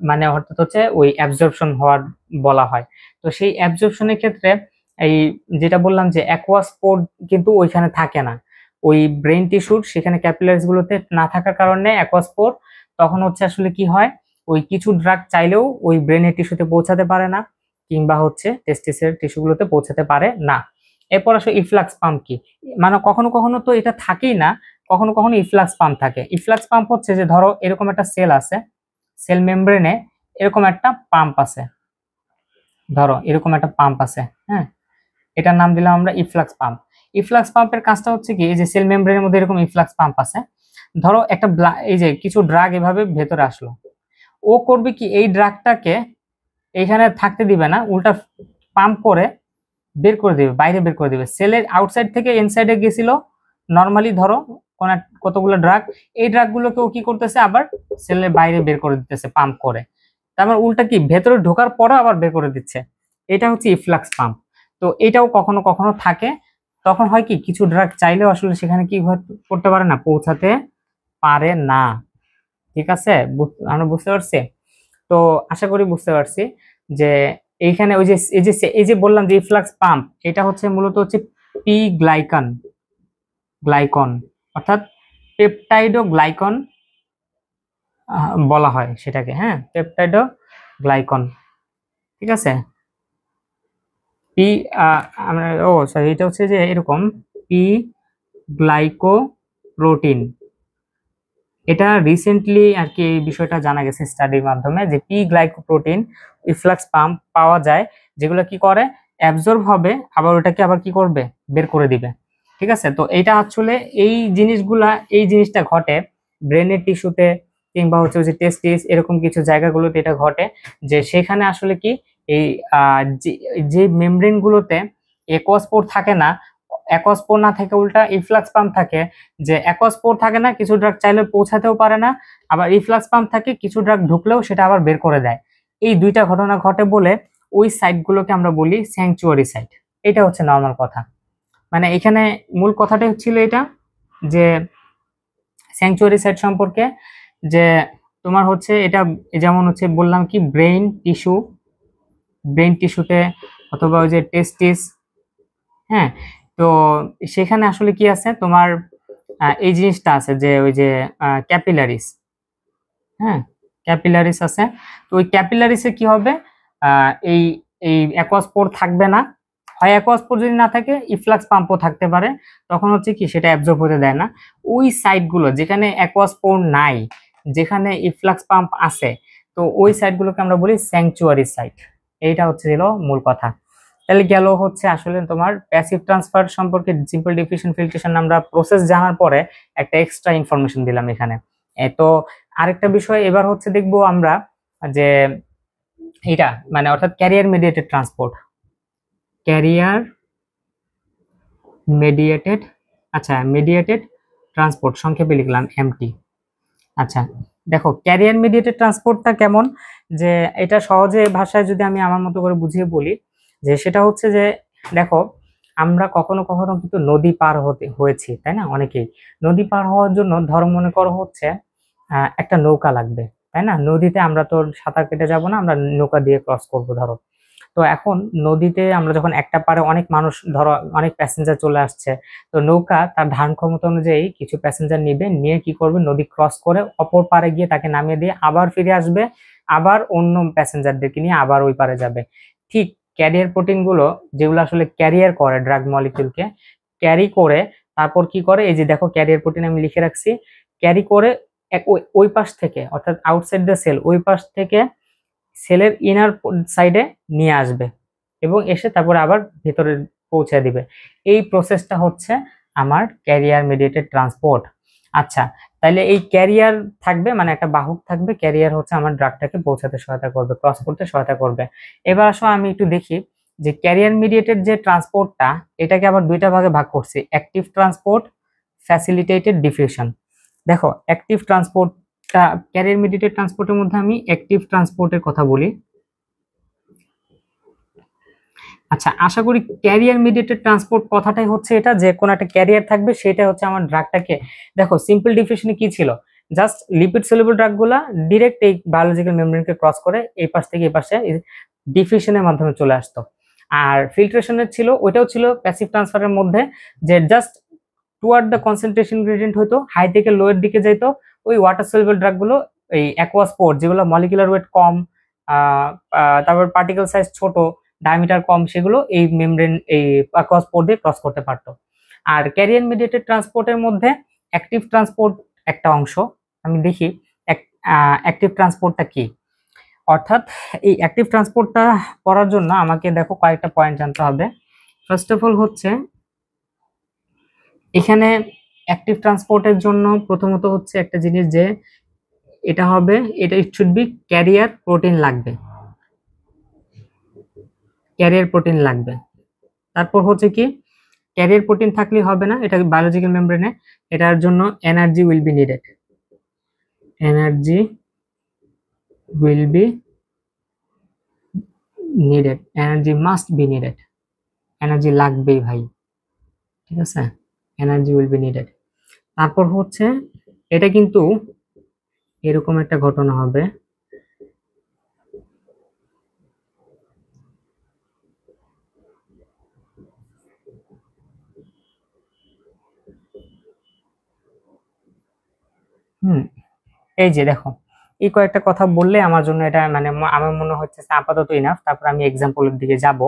মানে অর্থাৎ হচ্ছে ওই অ্যাবজর্পশন হওয়ার বলা হয়। তো সেই অ্যাবজর্পশনের ক্ষেত্রে এই যেটা বললাম যে অ্যাকুয়াস পোর কিন্তু ওইখানে থাকে না, ওই ব্রেন টিস্যুর সেখানে ক্যাপিলারিজ গুলোতে না থাকার কারণে অ্যাকুয়াস পোর, তখন হচ্ছে আসলে কি হয়, ওই কিছু ড্রাগ চাইলেও ওই ব্রেনের টিস্যুতে পৌঁছাতে পারে না কিংবা হচ্ছে টেস্টিসের টিস্যুগুলোতে পৌঁছাতে পারে না। এরপর আসলে ইফ্লাক্স পাম্প কি, মানে কখনো কখনো তো এটা থাকেই না, কখনো কখনো ইফ্লাক্স পাম্প থাকে। ইফ্লাক্স পাম্প হচ্ছে যে ধরো এরকম একটা সেল আছে, সেল মেমব্রেনে এরকম একটা পাম্প আছে, ধরো এরকম একটা পাম্প আছে, হ্যাঁ, এটার নাম দিলাম আমরা ইফ্লাক্স পাম্প। ইফ্লাক্স পাম্পের কাজটা হচ্ছে কি, এই যে সেল মেমব্রেনের মধ্যে এরকম ইফ্লাক্স পাম্প আছে, ধরো একটা এই যে কিছু ড্রাগ এভাবে ভেতরে আসলো, ও করবে কি এই ড্রাগটাকে এইখানে থাকতে দিবে না, উল্টা পাম্প করে বের করে দিবে, বাইরে বের করে দিবে। সেলের আউটসাইড থেকে ইনসাইডে গেছিল নরমালি, ধরো কতগুলো ড্রাগ, এই ড্রাগ গুলোকে ও কি করতেছে, আবার সেলের বাইরে বের করে দিতেছে পাম্প করে। তারপর উল্টা কি ভেতরে ঢোকার পরে আবার বের করে দিচ্ছে। এটা হচ্ছে ইফ্লাক্স পাম্প। তো এটাও কখনো কখনো থাকে। তখন হয় কি, কিছু ড্রাগ চাইলেও আসলে সেখানে কি করতে পারে না, পৌঁছাতে পারে না। ঠিক আছে, আমরা বুঝতে পারছি। তো আশা করি বুঝতে পারছি যে এইখানে ওই যে এই যে বললাম যে ইফ্লাক্স পাম্প, এটা হচ্ছে মূলত হচ্ছে পি গ্লাইকন গ্লাইকন অর্থাৎ পেপটাইডো গ্লাইকন বলা হয় সেটাকে, হ্যাঁ, পেপটাইডো গ্লাইকন। ঠিক আছে, পি আমরা সরি, এটা হচ্ছে যে এরকম পি গ্লাইকো প্রোটিন। এটা রিসেন্টলি আর কি এই বিষয়টা জানা গেছে স্টাডির মাধ্যমে, যে পি গ্লাইকোপ্রোটিন ইফ্লাক্স পাম্প পাওয়া যায়, যেগুলো কি করে, অ্যাবজর্ব হবে, আবার ওটাকে আবার কি করবে, বের করে দিবে। ঠিক আছে, তো এটা আসলে এই জিনিসটা ঘটে ব্রেনের টিস্যুতে, কিংবা হচ্ছে ওই যে টেস্টিস, এরকম কিছু জায়গাগুলোতে এটা ঘটে, যে সেখানে আসলে কি এই যে মেমব্রেন গুলোতে একোয়াস্পোর থাকে না, একোয়াস্পোর না থেকে উল্টা ইফ্লাক্স পাম্প থাকে। যে একোয়াস্পোর থাকে না, কিছু ড্রাগ চাইলে পৌঁছাতেও পারে না, আবার ইফ্লাক্স পাম্প থাকে, কিছু ড্রাগ ঢুকলেও সেটা আবার বের করে দেয়। এই দুইটা ঘটনা ঘটে বলে ওই সাইটগুলোকে আমরা বলি স্যাংচুয়ারি সাইট। এটা হচ্ছে নর্মাল কথা। মানে এখানে মূল কথাটাই ছিল এটা, যে স্যাংচুয়ারি সাইট সম্পর্কে, যে তোমার হচ্ছে এটা যেমন হচ্ছে বললাম কি ব্রেন টিস্যুতে, অথবা ওই যে টেস্টিস, হ্যাঁ। তো সেখানে আসলে কি আছে তোমার, এই জিনিসটা আছে যে ওই যে ক্যাপিলারিস, হ্যাঁ, ক্যাপিলারিস আছে। তো ওই ক্যাপিলারিসে কি হবে, এই এই অ্যাকোয়াস্পোর থাকবে না, হয় অ্যাকোয়াস্পোর যদি না থাকে ইফ্লাক্স পাম্পও থাকতে পারে, তখন হচ্ছে কি সেটা অ্যাবজর্ব হতে দেয় না। ওই সাইটগুলো যেখানে অ্যাকোয়াস্পোর নাই, যেখানে ইফ্লাক্স পাম্প আছে, তো ওই সাইটগুলোকে আমরা বলি স্যাংচুয়ারি সাইট। এইটা হচ্ছে মূল কথা। তাহলে গেল হচ্ছে আসলে তোমার প্যাসিভ ট্রান্সফার সম্পর্কে সিম্পল ডিফিউশন ফিল্ট্রেশন আমরা প্রসেস জানার পরে একটা এক্সট্রা ইনফরমেশন দিলাম এখানে। তো আরেকটা বিষয় এবার হচ্ছে দেখবো আমরা, যে এটা মানে অর্থাৎ career mediated transport, career mediated, আচ্ছা মেডিয়েটেড ট্রান্সপোর্ট সংক্ষেপে লিখলাম এমটি। আচ্ছা, দেখো ক্যারিয়ার মেডিয়েটেড ট্রান্সপোর্টটা কেমন, যে এটা সহজে ভাষায় যদি আমি আমার মতো করে বুঝিয়ে বলি, যে সেটা হচ্ছে যে দেখো, আমরা কখনো কখনো কিন্তু নদী পার হয়েছি, তাই না, অনেকেই। নদী পার হওয়ার জন্য ধরো মনে করো হচ্ছে একটা নৌকা লাগবে, তাই না। নদীতে আমরা তো সাঁতার কেটে যাব না, আমরা নৌকা দিয়ে ক্রস করব ধরো। তো এখন নদীতে আমরা যখন একটা পারে অনেক মানুষ, ধরো অনেক প্যাসেঞ্জার চলে আসছে, তো নৌকা তার ধারণ ক্ষমতা অনুযায়ী কিছু প্যাসেঞ্জার নিবে, নিয়ে কি করবে, নদী ক্রস করে অপর পারে গিয়ে তাকে নামিয়ে দিয়ে আবার ফিরে আসবে, আবার অন্য প্যাসেঞ্জারদেরকে নিয়ে আবার ওই পারে যাবে। ঠিক ক্যারিয়ার প্রোটিন গুলো, যেগুলো আসলে ক্যারিয়ার করে ড্রাগ মলিকিউলকে, ক্যারি করে তারপর কি করে, এই যে দেখো ক্যারিয়ার প্রোটিন আমি লিখে রাখছি, ক্যারি করে ওই পাশ থেকে, অর্থাৎ আউটসাইড দ্য সেল, ওই পাশ থেকে সেলের ইনার সাইডে নিয়ে আসবে, এবং এসে তারপরে আবার ভেতরে পৌঁছে দিবে। এই প্রসেসটা হচ্ছে আমার ক্যারিয়ার মেডিয়েটেড ট্রান্সপোর্ট। আচ্ছা, তাহলে এই ক্যারিয়ার থাকবে, মানে একটা বাহক থাকবে, ক্যারিয়ার হচ্ছে আমার ড্রাগটাকে পৌঁছাতে সহায়তা করবে, ক্রস করতে সহায়তা করবে। এবার আসো আমি একটু দেখি যে ক্যারিয়ার মিডিয়েটেড যে ট্রান্সপোর্টটা, এটাকে আবার দুইটা ভাগে ভাগ করছি, অ্যাক্টিভ ট্রান্সপোর্ট, ফ্যাসিলিটেটেড ডিফিউশন। দেখো অ্যাক্টিভ ট্রান্সপোর্টটা, ক্যারিয়ার মিডিয়েটেড ট্রান্সপোর্টের মধ্যে আমি অ্যাক্টিভ ট্রান্সপোর্টের কথা বলি। আচ্ছা, আশা করি ক্যারিয়ার মিডিয়েটেড ট্রান্সপোর্ট কথাটাই হচ্ছে এটা, যে কোনো একটা ক্যারিয়ার থাকবে, সেটা হচ্ছে আমার ড্রাগটাকে, দেখো সিম্পল ডিফিউশনে কি ছিল, জাস্ট লিপিড সলিউবল ড্রাগগুলা ডিরেক্ট এই বায়োলজিক্যাল মেমব্রেনকে ক্রস করে এই পাশ থেকে এই পাশে ডিফিউশনের মাধ্যমে চলে আসতো। আর ফিল্ট্রেশনের ছিল, ওইটাও ছিল প্যাসিভ ট্রান্সফারের মধ্যে, যে just toward the concentration gradient হইতো, হাই থেকে লোয়ের দিকে যাইতো, ওই ওয়াটার সলিউবল ড্রাগগুলো, এই অ্যাকোয়াস্পোর যেগুলো মলিকুলার ওয়েট কম, তারপর পার্টিকেল সাইজ ছোট, ডায়ামিটার কম, সেগুলো এই মেমব্রেন এই অ্যাকোয়াস্পোর দিয়ে ক্রস করতে পারতো। আর ক্যারিয়ার মিডিয়েটেড ট্রান্সপোর্টের মধ্যে অ্যাক্টিভ ট্রান্সপোর্ট একটা অংশ। আমি দেখি অ্যাক্টিভ ট্রান্সপোর্টটা কি, অর্থাৎ এই অ্যাক্টিভ ট্রান্সপোর্টটা করার জন্য আমাকে দেখো কয়েকটা পয়েন্ট জানতে হবে। ফার্স্ট অফ অল হচ্ছে এখানে অ্যাক্টিভ ট্রান্সপোর্টের জন্য প্রথমত হচ্ছে একটা জিনিস, যে এটা হবে, এটা it should be career protein লাগবে, ক্যারিয়ার প্রোটিন লাগবে। তারপর হচ্ছে কি ক্যারিয়ার প্রোটিন থাকলে হবে না, এটা বায়োলজিক্যাল মেমব্রেনে, এটার জন্য energy will be needed, energy will be needed, energy must be needed, energy লাগবেই ভাই, ঠিক আছে, এনার্জি উইল বি নিডেড। তারপর হচ্ছে এটা কিন্তু এরকম একটা ঘটনা হবে, এই যে দেখো এই কয়েকটা কথা বললে আমার জন্য এটা মানে আমার মনে হচ্ছে আপাতত ইনাফ। তারপর আমি এক্সাম্পলের দিকে যাব।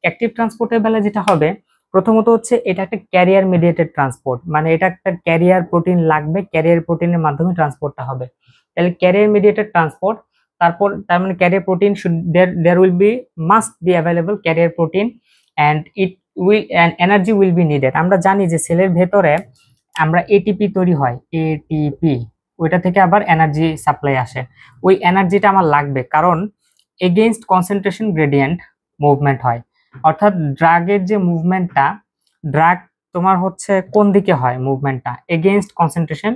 অ্যাক্টিভ ট্রান্সপোর্টের বেলা যেটা হবে, প্রথমত হচ্ছে এটা একটা ক্যারিয়ার মিডিয়েটেড ট্রান্সপোর্ট, মানে এটা একটা ক্যারিয়ার প্রোটিন লাগবে, ক্যারিয়ার প্রোটিনের মাধ্যমে ট্রান্সপোর্টটা হবে। তাহলে ক্যারিয়ার মিডিয়েটেড ট্রান্সপোর্ট, তারপর তার মানে carrier protein should there will be must be available carrier protein and it will and energy will be needed. আমরা জানি যে সেলের ভেতরে আমরা এটিপি তৈরি হয়, এটিপি, ওইটা থেকে আবার এনার্জি সাপ্লাই আসে, ওই এনার্জিটা আমার লাগবে, কারণ এগেইনস্ট কনসেন্ট্রেশন গ্রেডিয়েন্ট মুভমেন্ট হয়। অর্থাৎ ড্রাগের যে মুভমেন্টটা, ড্রাগ তোমার হচ্ছে কোন দিকে হয় মুভমেন্টটা, এগেইনস্ট কনসেন্ট্রেশন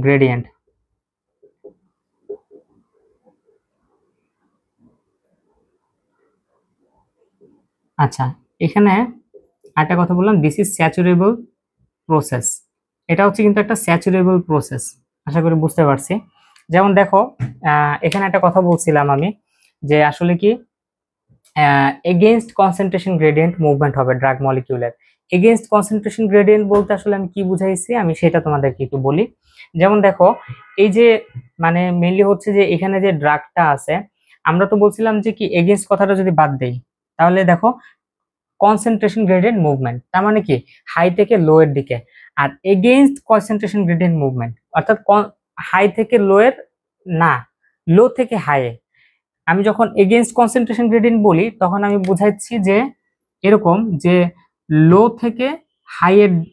গ্রেডিয়েন্ট। আচ্ছা, এখানে একটা কথা বললাম, দিস ইজ স্যাচুরেবল প্রসেস, এটা হচ্ছে কিন্তু একটা স্যাচুরেবল প্রসেস, আশা করি বুঝতে পারছি। যেমন দেখো এখানে একটা কথা বলছিলাম আমি, যে আসলে কি এগেইনস্ট কনসেন্ট্রেশন গ্রেডিয়েন্ট মুভমেন্ট হবে ড্রাগ মলিকিউলের। এগেইনস্ট কনসেন্ট্রেশন গ্রেডিয়েন্ট বলতে আসলে আমি কি বুঝাইছি আমি সেটা তোমাদেরকে একটু বলি। যেমন দেখো এই যে মানে মেইনলি হচ্ছে যে এখানে যে ড্রাগটা আছে, আমরা তো বলছিলাম যে কি এগেইনস্ট কথাটা যদি বাদ দেই, তাহলে দেখো কনসেন্ট্রেশন গ্রেডিয়েন্ট মুভমেন্ট, তার মানে কি হাই থেকে লো এর দিকে, আর এগেইনস্ট কনসেন্ট্রেশন গ্রেডিয়েন্ট মুভমেন্ট অর্থাৎ হাই থেকে লো এর না, লো থেকে হাই। আমি যখন এগেইনস্ট কনসেন্ট্রেশন গ্রেডিয়েন্ট বলি তখন আমি বুঝাচ্ছি যে এরকম যে লো থেকে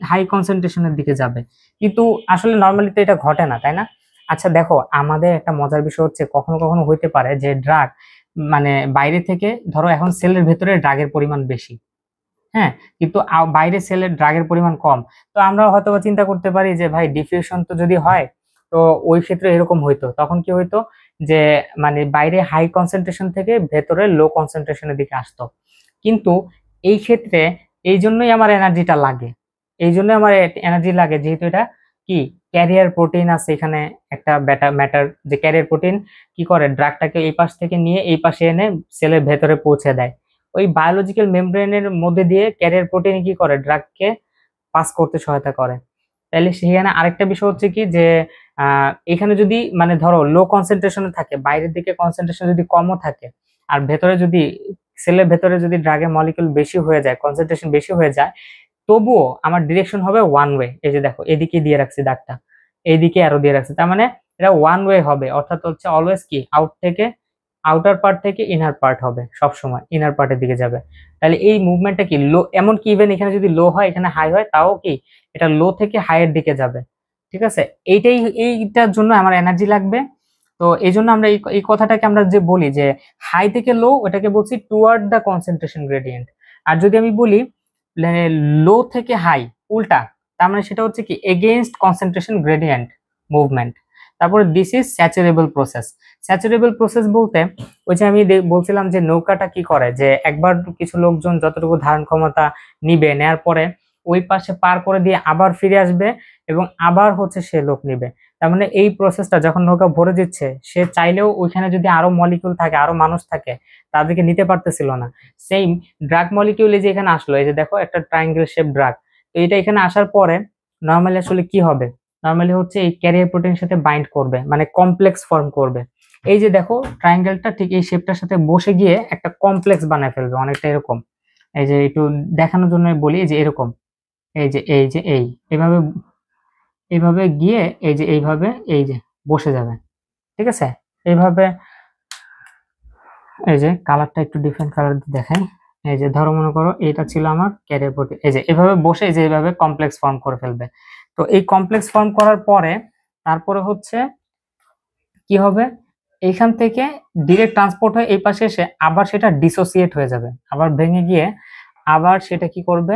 হাই কনসেন্ট্রেশনের দিকে যাবে, কিন্তু আসলে নর্মালি তো এটা ঘটে না, তাই না? আচ্ছা দেখো, আমাদের একটা মজার বিষয় হচ্ছে কখনো কখনো হইতে পারে যে ড্রাগ মানে বাইরে থেকে, ধরো এখন সেলের ভেতরে ড্রাগের পরিমাণ বেশি, হ্যাঁ, কিন্তু বাইরে সেলের ড্রাগের পরিমাণ কম, তো আমরা হয়তো চিন্তা করতে পারি যে ভাই ডিফিউশন তো যদি হয়, তো ওই ক্ষেত্রে এরকম হইতো, তখন কি হইতো যে মানে বাইরে হাই কনসেন্ট্রেশন থেকে ভেতরে লো কনসেন্ট্রেশনের দিকে আসতো। কিন্তু এই ক্ষেত্রে এই জন্যই আমার এনার্জিটা লাগে, এই জন্য আমার এনার্জি লাগে যেহেতু এটা কি ক্যারিয়ার প্রোটিন আছে এখানে, একটা ম্যাটার যে ক্যারিয়ার প্রোটিন কি করে ড্রাগটাকে এই পাশ থেকে নিয়ে এই পাশে এনে সেলের ভেতরে পৌঁছে দেয়। ওই বায়োলজিক্যাল মেমব্রেনের মধ্যে দিয়ে ক্যারিয়ার প্রোটিন কি করে ড্রাগকে পাস করতে সহায়তা করে। তাহলে সেখানে আরেকটা বিষয় হচ্ছে কি যে এখানে যদি মানে ধরো লো কনসেন্ট্রেশনে থাকে, বাইরের দিকে কনসেন্ট্রেশন যদি কমও থাকে, আর ভেতরে যদি সেলের ভেতরে যদি ড্রাগের মলিকিউল বেশি হয়ে যায়, কনসেন্ট্রেশন বেশি হয়ে যায়, তবুও আমার ডিরেকশন হবে ওয়ান ওয়ে। এই যে দেখো এদিকে দিয়ে রাখছি দাগটা, এইদিকে আরো দিয়ে রাখছি, তার মানে এটা ওয়ান ওয়ে হবে, অর্থাৎ হচ্ছে অলওয়েজ কি আউটার পার্ট থেকে ইনার পার্ট হবে, সব সময় ইনার পার্টের দিকে যাবে। তাহলে এই মুভমেন্টটা কি লো, এমন কি ইভেন এখানে যদি লো হয় এখানে হাই হয়, তাও কি এটা লো থেকে হাই এর দিকে যাবে, ঠিক আছে। এইটাই, এইটার জন্য আমার এনার্জি লাগবে। তো এই জন্য আমরা এই কথাটাকে আমরা যে বলি যে হাই থেকে লো, ওটাকে বলছি টুয়ার্ড দ্য কনসেন্ট্রেশন গ্রেডিয়েন্ট। আর যদি আমি বলি লো থেকে হাই, উল্টা, তার মানে সেটা হচ্ছে কি এগেইনস্ট কনসেন্ট্রেশন গ্রেডিয়েন্ট মুভমেন্ট। তারপরে দিস ইজ স্যাচুরেবল প্রসেস। স্যাচুরেবল প্রসেস বলতে ওই যে আমি বলছিলাম যে নৌকাটা কি করে, যে একবার কিছু লোকজন যতটুকু ধারণ ক্ষমতা নিবে, নেয়ার পরে ওই পাশে পার করে দিয়ে আবার ফিরে আসবে এবং আবার হচ্ছে সে লোক নিবে। তার মানে এই প্রসেসটা যখন নৌকা ভরে দিচ্ছে, সে চাইলেও ওইখানে যদি আরো মলিকিউল থাকে, আরো মানুষ থাকে, তাদেরকে নিতে পারতেছিল না। সেম ড্রাগ মলিকিউল যে এখানে আসলো, এই যে দেখো একটা ট্রায়াঙ্গেল শেপ ড্রাগ, তো এটা এখানে আসার পরে নর্মালি আসলে কি হবে, নর্মালি হচ্ছে এই ক্যারিয়ার প্রোটিনের সাথে বাইন্ড করবে, মানে কমপ্লেক্স ফর্ম করবে। এই যে দেখো ট্রায়াঙ্গেলটা ঠিক এই শেপটার সাথে বসে গিয়ে একটা কমপ্লেক্স বানায় ফেলবে, অনেকটা এরকম। এই যে একটু দেখানোর জন্য বলি, এই যে এরকম, এই যে এইভাবে, এইভাবে গিয়ে এই যে এইভাবে এই যে বসে যাবে, ঠিক আছে। এইভাবে, এই যে কালারটা একটু ডিফারেন্ট কালার দেখাই, এই যে ধরো মনে করো এটা ছিল আমার ক্যারিয়ার প্রোটিন, এই যে এভাবে বসে এই যে এইভাবে কমপ্লেক্স ফর্ম করে ফেলবে। তো এই কমপ্লেক্স ফর্ম করার পরে তারপরে হচ্ছে কি হবে, এইখান থেকে ডিরেক্ট ট্রান্সপোর্ট হয়ে এই পাশে এসে আবার সেটা ডিসোসিয়েট হয়ে যাবে, আবার ভেঙে গিয়ে আবার সেটা কি করবে,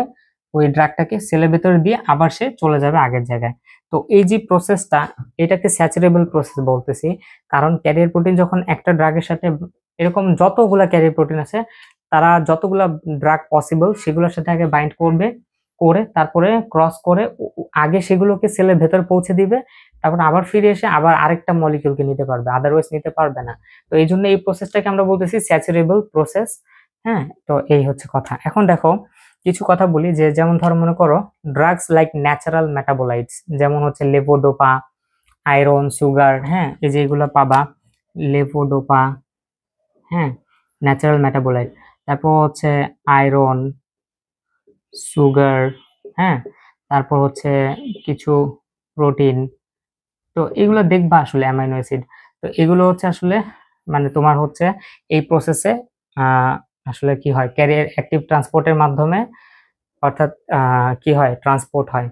ওই ড্রাগটাকে সেলের ভেতরে দিয়ে আবার সে চলে যাবে আগের জায়গায়। তো এই যে প্রসেসটা, এটাকে স্যাচুরেবল প্রসেস বলতেছি, কারণ ক্যারিয়ার প্রোটিন যখন একটা ড্রাগের সাথে, এরকম যতগুলা ক্যারিয়ার প্রোটিন আছে তারা যতগুলা ড্রাগ পসিবল সেগুলোর সাথে আগে বাইন্ড করবে, করে তারপরে ক্রস করে আগে সেগুলোকে সেলের ভেতরে পৌঁছে দিবে, তারপর আবার ফিরে এসে আবার আরেকটা মলিকিউলকে নিতে পারবে, আদারওয়াইজ নিতে পারবে না। তো এই জন্য এই প্রসেসটাকে আমরা বলতেছি স্যাচুরেবল প্রসেস। হ্যাঁ, তো এই হচ্ছে কথা। এখন দেখো কিছু কথা বলি, যে যেমন ধরো মনে করো ড্রাগস লাইক ন্যাচারাল মেটাবোলাইটস, যেমন হচ্ছে লেভোডোপা, আয়রন, সুগার, হ্যাঁ এই যে এগুলো পাবা, লেভোডোপা, হ্যাঁ ন্যাচারাল মেটাবোলাইট, তারপর হচ্ছে আয়রন, সুগার, হ্যাঁ তারপর হচ্ছে কিছু প্রোটিন। তো এগুলো দেখবা আসলে অ্যামাইনো অ্যাসিড। তো এগুলো হচ্ছে আসলে মানে তোমার হচ্ছে এই প্রসেসে আসলে কি হয়, ক্যারিয়ার অ্যাক্টিভ ট্রান্সপোর্টের মাধ্যমে, অর্থাৎ কি হয়, ট্রান্সপোর্ট হয়।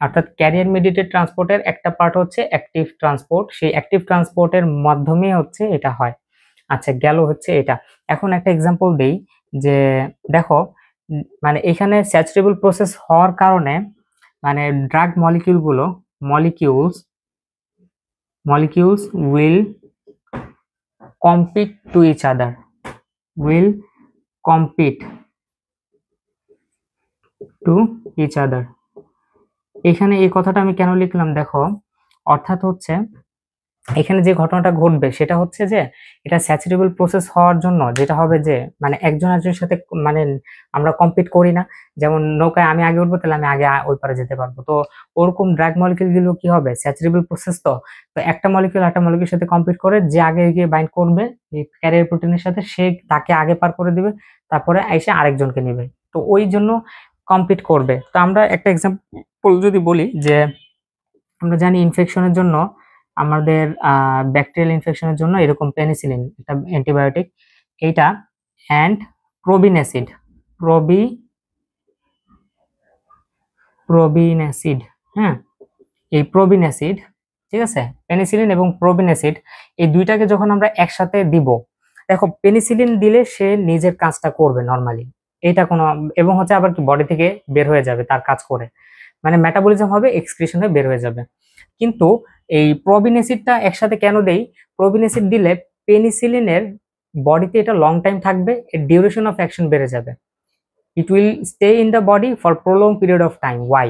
অর্থাৎ ক্যারিয়ার মেডিয়েটেড ট্রান্সপোর্টের একটা পার্ট হচ্ছে অ্যাক্টিভ ট্রান্সপোর্ট, সেই অ্যাক্টিভ ট্রান্সপোর্টের মাধ্যমে হচ্ছে এটা হয়। আচ্ছা গেল হচ্ছে এটা। এখন একটা এক্সাম্পল দেই, যে দেখো মানে এখানে স্যাচুরেবল প্রসেস হওয়ার কারণে মানে ড্রাগ মলিকিউলগুলো, molecules molecules will compete to each other, will compete to each other। এখানে এই কথাটা আমি কেন লিখলাম দেখো, অর্থাৎ হচ্ছে এখানে যে ঘটনাটা ঘটবে সেটা হচ্ছে যে এটা স্যাচুরেবল প্রসেস হওয়ার জন্য যেটা হবে যে মানে একজন একজনের সাথে মানে আমরা কম্পিট করি না, যেমন নৌকায় আমি আগে উঠবো তাহলে আমি আগে ওই পারে যেতে পারবো, তো ওরকম ড্রাগ মলিকিউল গুলো কি হবে, স্যাচুরেবল প্রসেস, তো তো একটা মলিকিউল একটা মলিকিউলের সাথে কম্পিট করে, যে আগে গিয়ে বাইন্ড করবে এই ক্যারিয়ার প্রোটিনের সাথে সে তাকে আগে পার করে দিবে, তারপরে এসে আরেকজনকে নেবে, তো ওই জন্য কম্পিট করবে। তো আমরা একটা এক্সাম্পল যদি বলি, যে আমরা জানি ইনফেকশনের জন্য আমাদের ব্যাকটেরিয়াল ইনফেকশনের জন্য এরকম পেনিসিলিন একটা অ্যান্টিবায়োটিক, এইটা অ্যান্ড প্রোবিন অ্যাসিড, প্রোবিন অ্যাসিড, হ্যাঁ এই প্রোবিন অ্যাসিড, ঠিক আছে, পেনিসিলিন এবং প্রোবিন অ্যাসিড এই দুইটাকে যখন আমরা একসাথে দিব, দেখো পেনিসিলিন দিলে সে নিজের কাজটা করবে নর্মালি, এটা কোনো, এবং হচ্ছে আবার কি বডি থেকে বের হয়ে যাবে তার কাজ করে, মানে মেটাবলিজম হবে, এক্সক্রিশন হয়ে বের হয়ে যাবে। কিন্তু এই প্রোবিন অ্যাসিডটা একসাথে কেন দেই, প্রোবিন অ্যাসিড দিলে পেনিসিলিনের বডিতে এটা লং টাইম থাকবে, এর ডিউরেশন অফ অ্যাকশন বেড়ে যাবে, it will stay in the body for prolong period of time. Why?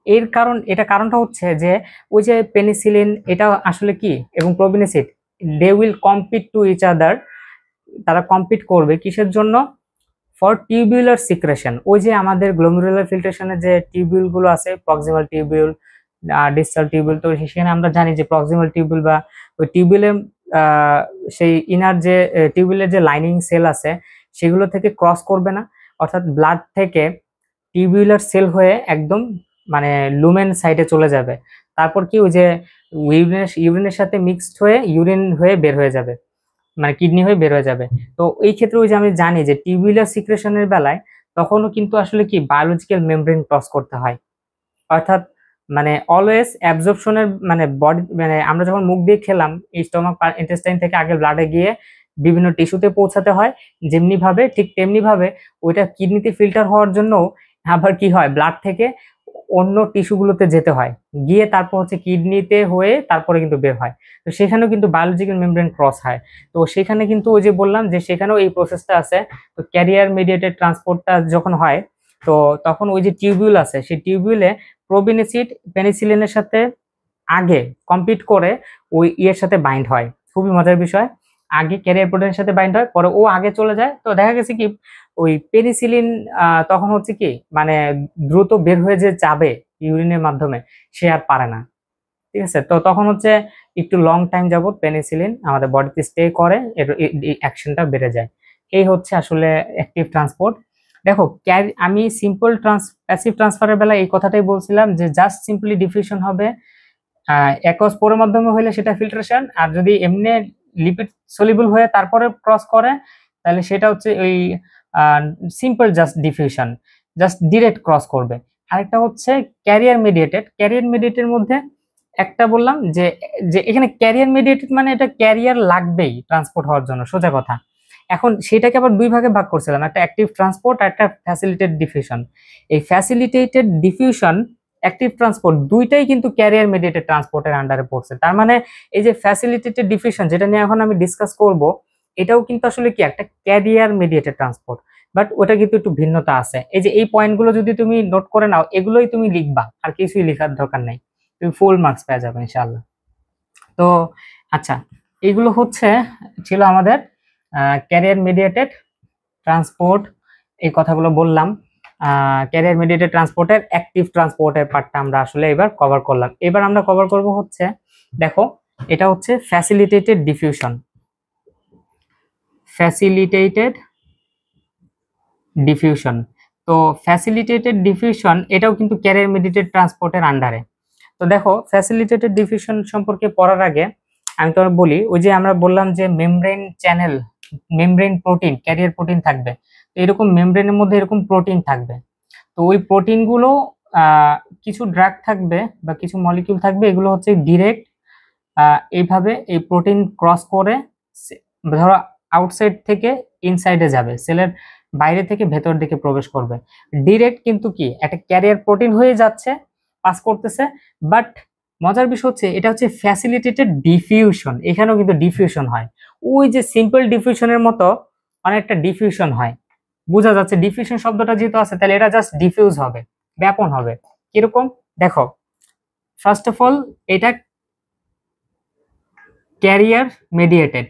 এর কারণ, এটা কারণটা হচ্ছে যে ওই যে পেনিসিলিন এটা আসলে কি এবং probenecid, they will compete to each other, তারা কম্পিট করবে কিসের জন্য, ফর টিউবুলার সিক্রেশন। ওই যে আমাদের গ্লোমেরুলার ফিল্ট্রেশনের যে টিউবিউল গুলো আছে, প্রক্সিমাল টিউবিউল, ডিসটাল টিউবিউল, তো সেখানে আমরা জানি যে প্রক্সিমাল টিউবিউল বা ওই টিউবিউলের সেই ইনার যে টিউবিউলের যে লাইনিং সেল আছে সেগুলো থেকে ক্রস করবে না, অর্থাৎ ব্লাড থেকে টিউবিউলার সেল হয়ে একদম মানে লুমেন সাইডে চলে যাবে, তারপর কি ওই যে ইউরিনের সাথে মিক্সড হয়ে ইউরিন হয়ে বের হয়ে যাবে, মানে কিডনি হয়ে বের হয়ে যাবে। তো এই ক্ষেত্রে ওই যে আমি জানি যে টিউবুলার সিক্রেশনের বেলায় তখনও কিন্তু আসলে কি বায়োলজিক্যাল মেমব্রেন ক্রস করতে হয়, অর্থাৎ মানে অলওয়েজ অ্যাবজর্পশনের মানে বডি মানে আমরা যখন মুখ দিয়ে খেলাম এই স্টমাক ইন্টেস্টাইন থেকে আগে ব্লাডে গিয়ে বিভিন্ন টিস্যুতে পৌঁছাতে হয়, যেমনি ভাবে ঠিক তেমনি ভাবে ওইটা কিডনিতে ফিল্টার হওয়ার জন্য আবার কি হয়, ব্লাড থেকে অন্য টিস্যুগুলোতে যেতে হয়, গিয়ে তারপর হচ্ছে কিডনিতে হয়ে তারপরে কিন্তু বের হয়। তো সেখানেও কিন্তু বায়োলজিক্যাল মেমব্রেন ক্রস হয়, তো সেখানে কিন্তু ওই যে বললাম যে সেখানেও এই প্রসেসটা আছে। তো ক্যারিয়ার মিডিয়েটেড ট্রান্সপোর্টটা যখন হয়, তো তখন ওই যে টিউবিউল আছে সেই টিউবিউলে প্রোবিন অ্যাসিড পেনিসিলিনের সাথে আগে কম্পিট করে ওই ইয়ের সাথে বাইন্ড হয়, খুবই মজার বিষয়, আগে ক্যারিয়ার প্রোটিনের সাথে বাইন্ড হয়, পরে ও আগে চলে যায়, তো দেখা গেছে কি ওই পেনিসিলিন তখন হচ্ছে কি মানে দ্রুত বের হয়ে যে যাবে ইউরিনের মাধ্যমে, সে আর পারে না, ঠিক আছে। তো তখন হচ্ছে একটু লং টাইম যাবত পেনিসিলিন আমাদের বডিতে স্টে করে, এর অ্যাকশনটা বেড়ে যায়। এই হচ্ছে আসলে অ্যাক্টিভ ট্রান্সপোর্ট। দেখো আমি সিম্পল প্যাসিভ ট্রান্সফারের বেলা এই কথাটাই বলছিলাম যে জাস্ট সিম্পলি ডিফিউশন হবে, একস পোরের মাধ্যমে হলে সেটা ফিল্ট্রেশন, আর যদি এমনি লিপিড সলিবল হয়ে তারপরে ক্রস করে তাহলে সেটা হচ্ছে ওই simple just diffusion, just direct cross করবে। আরেকটা হচ্ছে ক্যারিয়ার মিডিয়েটেড। ক্যারিয়ার মিডিয়েটের মধ্যে একটা বললাম যে যে এখানে ক্যারিয়ার মিডিয়েটেড মানে এটা ক্যারিয়ার লাগবেই ট্রান্সপোর্ট হওয়ার জন্য, সোজা কথা। এখন সেটাকে আবার দুই ভাগে ভাগ করছিলাম, একটা অ্যাক্টিভ ট্রান্সপোর্ট আর একটা ফ্যাসিলিটেটেড ডিফিউশন। এই ফ্যাসিলিটেটেড ডিফিউশন, অ্যাক্টিভ ট্রান্সপোর্ট দুইটাই কিন্তু ক্যারিয়ার মেডিয়েটেড ট্রান্সপোর্টের আন্ডারে পড়ছে। তার মানে এই যে ফ্যাসিলিটেটেড ডিফিউশন যেটা নিয়ে এখন আমি ডিসকাস করব, এটাও কিন্তু আসলে কি একটা ক্যারিয়ার মেডিয়েটেড ট্রান্সপোর্ট, বাট ওটা কিন্তু একটু ভিন্নতা আছে। এই যে এই পয়েন্টগুলো যদি তুমি নোট করে নাও, এগুলোই তুমি লিখবা, আর কিছুই লেখার দরকার নেই, তুমি ফুল মার্কস পেয়ে যাবে ইনশাআল্লাহ। তো আচ্ছা, এইগুলো ছিল আমাদের ক্যারিয়ার মেডিয়েটেড ট্রান্সপোর্ট, এই কথাগুলো বললাম। ক্যারিয়ার মেডিয়েটেড ট্রান্সপোর্টের অ্যাক্টিভ ট্রান্সপোর্টের পার্টটা আমরা আসলে এবার কভার করলাম। এবার আমরা কভার করব দেখো, এটা ফ্যাসিলিটেটেড ডিফিউশন। ফ্যাসিলিটেটেড ডিফিউশন, তো ফ্যাসিলিটেটেড ডিফিউশন এটাও কিন্তু ক্যারিয়ার মেডিয়েটেড ট্রান্সপোর্টের আন্ডারে। তো দেখো, ফ্যাসিলিটেটেড ডিফিউশন সম্পর্কে পড়ার আগে আমি তোমার বলি, ওই যে আমরা বললাম যে membrane channel, membrane protein, career protein থাকবে, তো এরকম মেমব্রেনের মধ্যে এরকম প্রোটিন থাকবে। তো ওই প্রোটিনগুলো কিছু ড্রাগ থাকবে বা কিছু মলিকিউল থাকবে, এগুলো ডিরেক্ট এইভাবে এই প্রোটিন ক্রস করে ধরো আউটসাইড থেকে ইনসাইডে যাবে, সেলের বাইরে থেকে ভেতর দিকে প্রবেশ করবে ডিরেক্ট, কিন্তু কি একটা ক্যারিয়ার প্রোটিন হয়ে যাচ্ছে, পাস করতেছে। বাট মজার বিষয় এটা ফ্যাসিলিটেটেড ডিফিউশন, এখানেও কিন্তু ডিফিউশন হয়, ওই যে সিম্পল ডিফিউশনের মতো অনেকটা ডিফিউশন হয়। বোঝা যাচ্ছে ডিফিউশন শব্দটা যেহেতু আছে, তাহলে এটা জাস্ট ডিফিউজ হবে, ব্যাপন হবে। কিরকম দেখো, ফার্স্ট অফ অল এটা ক্যারিয়ার মেডিয়েটেড,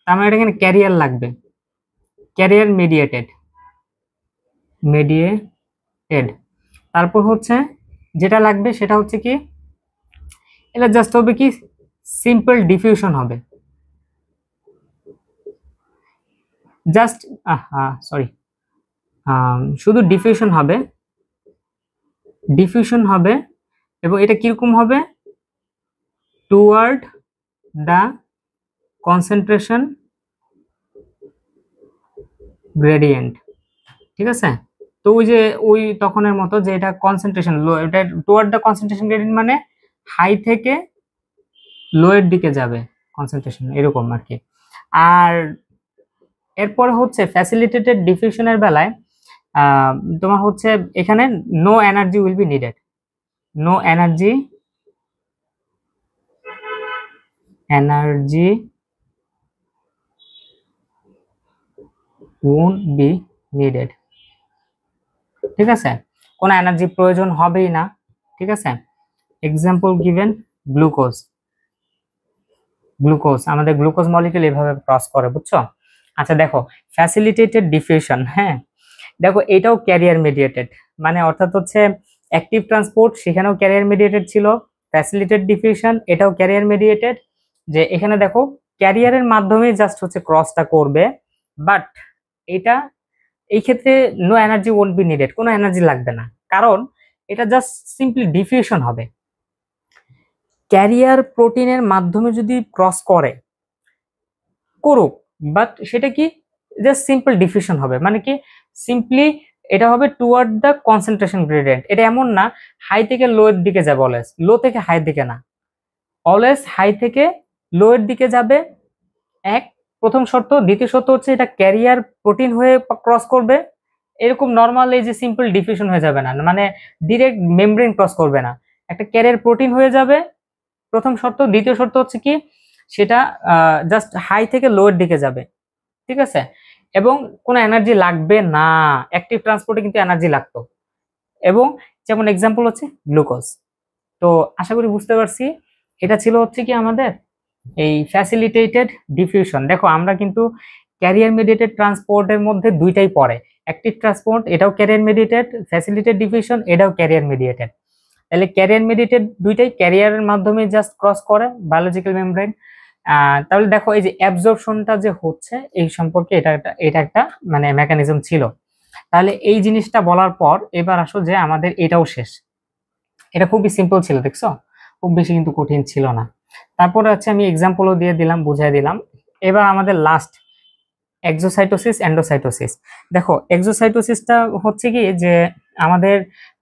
তার মানে এখানে ক্যারিয়ার লাগবে, ক্যারিয়ার মেডিয়েটেড, তারপর যেটা লাগবে সেটা কি, এটা জাস্ট হবে কি সিম্পল ডিফিউশন হবে, জাস্ট সরি শুধু ডিফিউশন হবে, এবং এটা কিরকম হবে, টুয়ার্ড দ্য কনসেন্ট্রেশন গ্রেডিয়েন্ট। ঠিক আছে, তো ওই তখনের মতো যে এটা কনসেন্ট্রেশন লো, এটা টুয়ার্ড দ্য কনসেন্ট্রেশন গ্রেডিয়েন্ট মানে হাই থেকে লোয়ের দিকে যাবে কনসেন্ট্রেশন, এরকম আর কি। আর এরপরে ফ্যাসিলিটেটেড ডিফিউশনের বেলায় তোমার এখানে no energy will be needed, no energy won't be needed। ঠিক আছে, কোনো এনার্জি প্রয়োজন হবেই না। ঠিক আছে, এক্সাম্পল গিভেন গ্লুকোজ, আমাদের গ্লুকোজ মলিকিউল এভাবে ক্রস করে, বুঝছো? আচ্ছা দেখো, ফ্যাসিলিটেটেড ডিফিউশন, হ্যাঁ দেখো এটাও ক্যারিয়ার মেডিয়েটেড, মানে অর্থাৎ অ্যাক্টিভ ট্রান্সপোর্ট সেখানেও ক্যারিয়ার মেডিয়েটেড ছিল, ফ্যাসিলিটেটেড ডিফিউশন এটাও ক্যারিয়ার মেডিয়েটেড। যে এখানে দেখো ক্যারিয়ারের মাধ্যমে জাস্ট ক্রসটা করবে, বাট এটা এই ক্ষেত্রে no energy won't be needed, কোনো এনার্জি লাগবে না, কারণ এটা জাস্ট সিম্পলি ডিফিউশন হবে। ক্যারিয়ার প্রোটিনের মাধ্যমে যদি ক্রস করুক, বাট সেটা কি জাস্ট সিম্পল ডিফিউশন হবে, মানে কি সিম্পলি এটা হবে টুয়ার্ড দ্য কনসেন্ট্রেশন গ্রেডিয়েন্ট। এটা এমন না হাই থেকে লো এর দিকে যাবে, অলওয়েজ লো থেকে হাই দিকে না, অলওয়েজ হাই থেকে লো এর দিকে যাবে, এক প্রথম শর্ত। দ্বিতীয় শর্ত এটা ক্যারিয়ার প্রোটিন হয়ে ক্রস করবে, এরকম নর্মাল এই যে সিম্পল ডিফিউশন হয়ে যাবে না, মানে ডিরেক্ট মেমব্রেন ক্রস করবে না, একটা ক্যারিয়ার প্রোটিন হয়ে যাবে, প্রথম শর্ত। দ্বিতীয় শর্ত কি সেটা জাস্ট হাই থেকে লোয়ের দিকে যাবে। ঠিক আছে, এবং কোনো এনার্জি লাগবে না, অ্যাক্টিভ ট্রান্সপোর্টে কিন্তু এনার্জি লাগতো, এবং যেমন এক্সাম্পল গ্লুকোজ। তো আশা করি বুঝতে পারছি, এটা ছিল কি আমাদের এই ফ্যাসিলিটেটেড ডিফিউশন। দেখো আমরা কিন্তু ক্যারিয়ার মেডিয়েটেড ট্রান্সপোর্টের মধ্যে দুইটাই পড়ে, অ্যাক্টিভ ট্রান্সপোর্ট এটাও ক্যারিয়ার মেডিয়েটেড, ফ্যাসিলিটেটেড ডিফিউশন এটাও ক্যারিয়ার মেডিয়েটেড। তাহলে ক্যারিয়ার মেডিয়েটেড দুইটাই ক্যারিয়ারের মাধ্যমে জাস্ট ক্রস করে বায়োলজিক্যাল মেমব্রেন। তাহলে দেখো এই যে অ্যাবজর্পশনটা যে এই সম্পর্কে এটা একটা মানে মেকানিজম ছিল। তাহলে এই জিনিসটা বলার পর এবার আসো যে আমাদের এটাও শেষ, এটা খুবই সিম্পল ছিল, দেখছো খুব বেশি কিন্তু কঠিন ছিল না। তারপরে আমি এক্সাম্পলও দিয়ে দিলাম, বুঝাই দিলাম। এবার আমাদের লাস্ট এক্সোসাইটোসিস, এন্ডোসাইটোসিস। দেখো এক্সোসাইটোসিসটা কি যে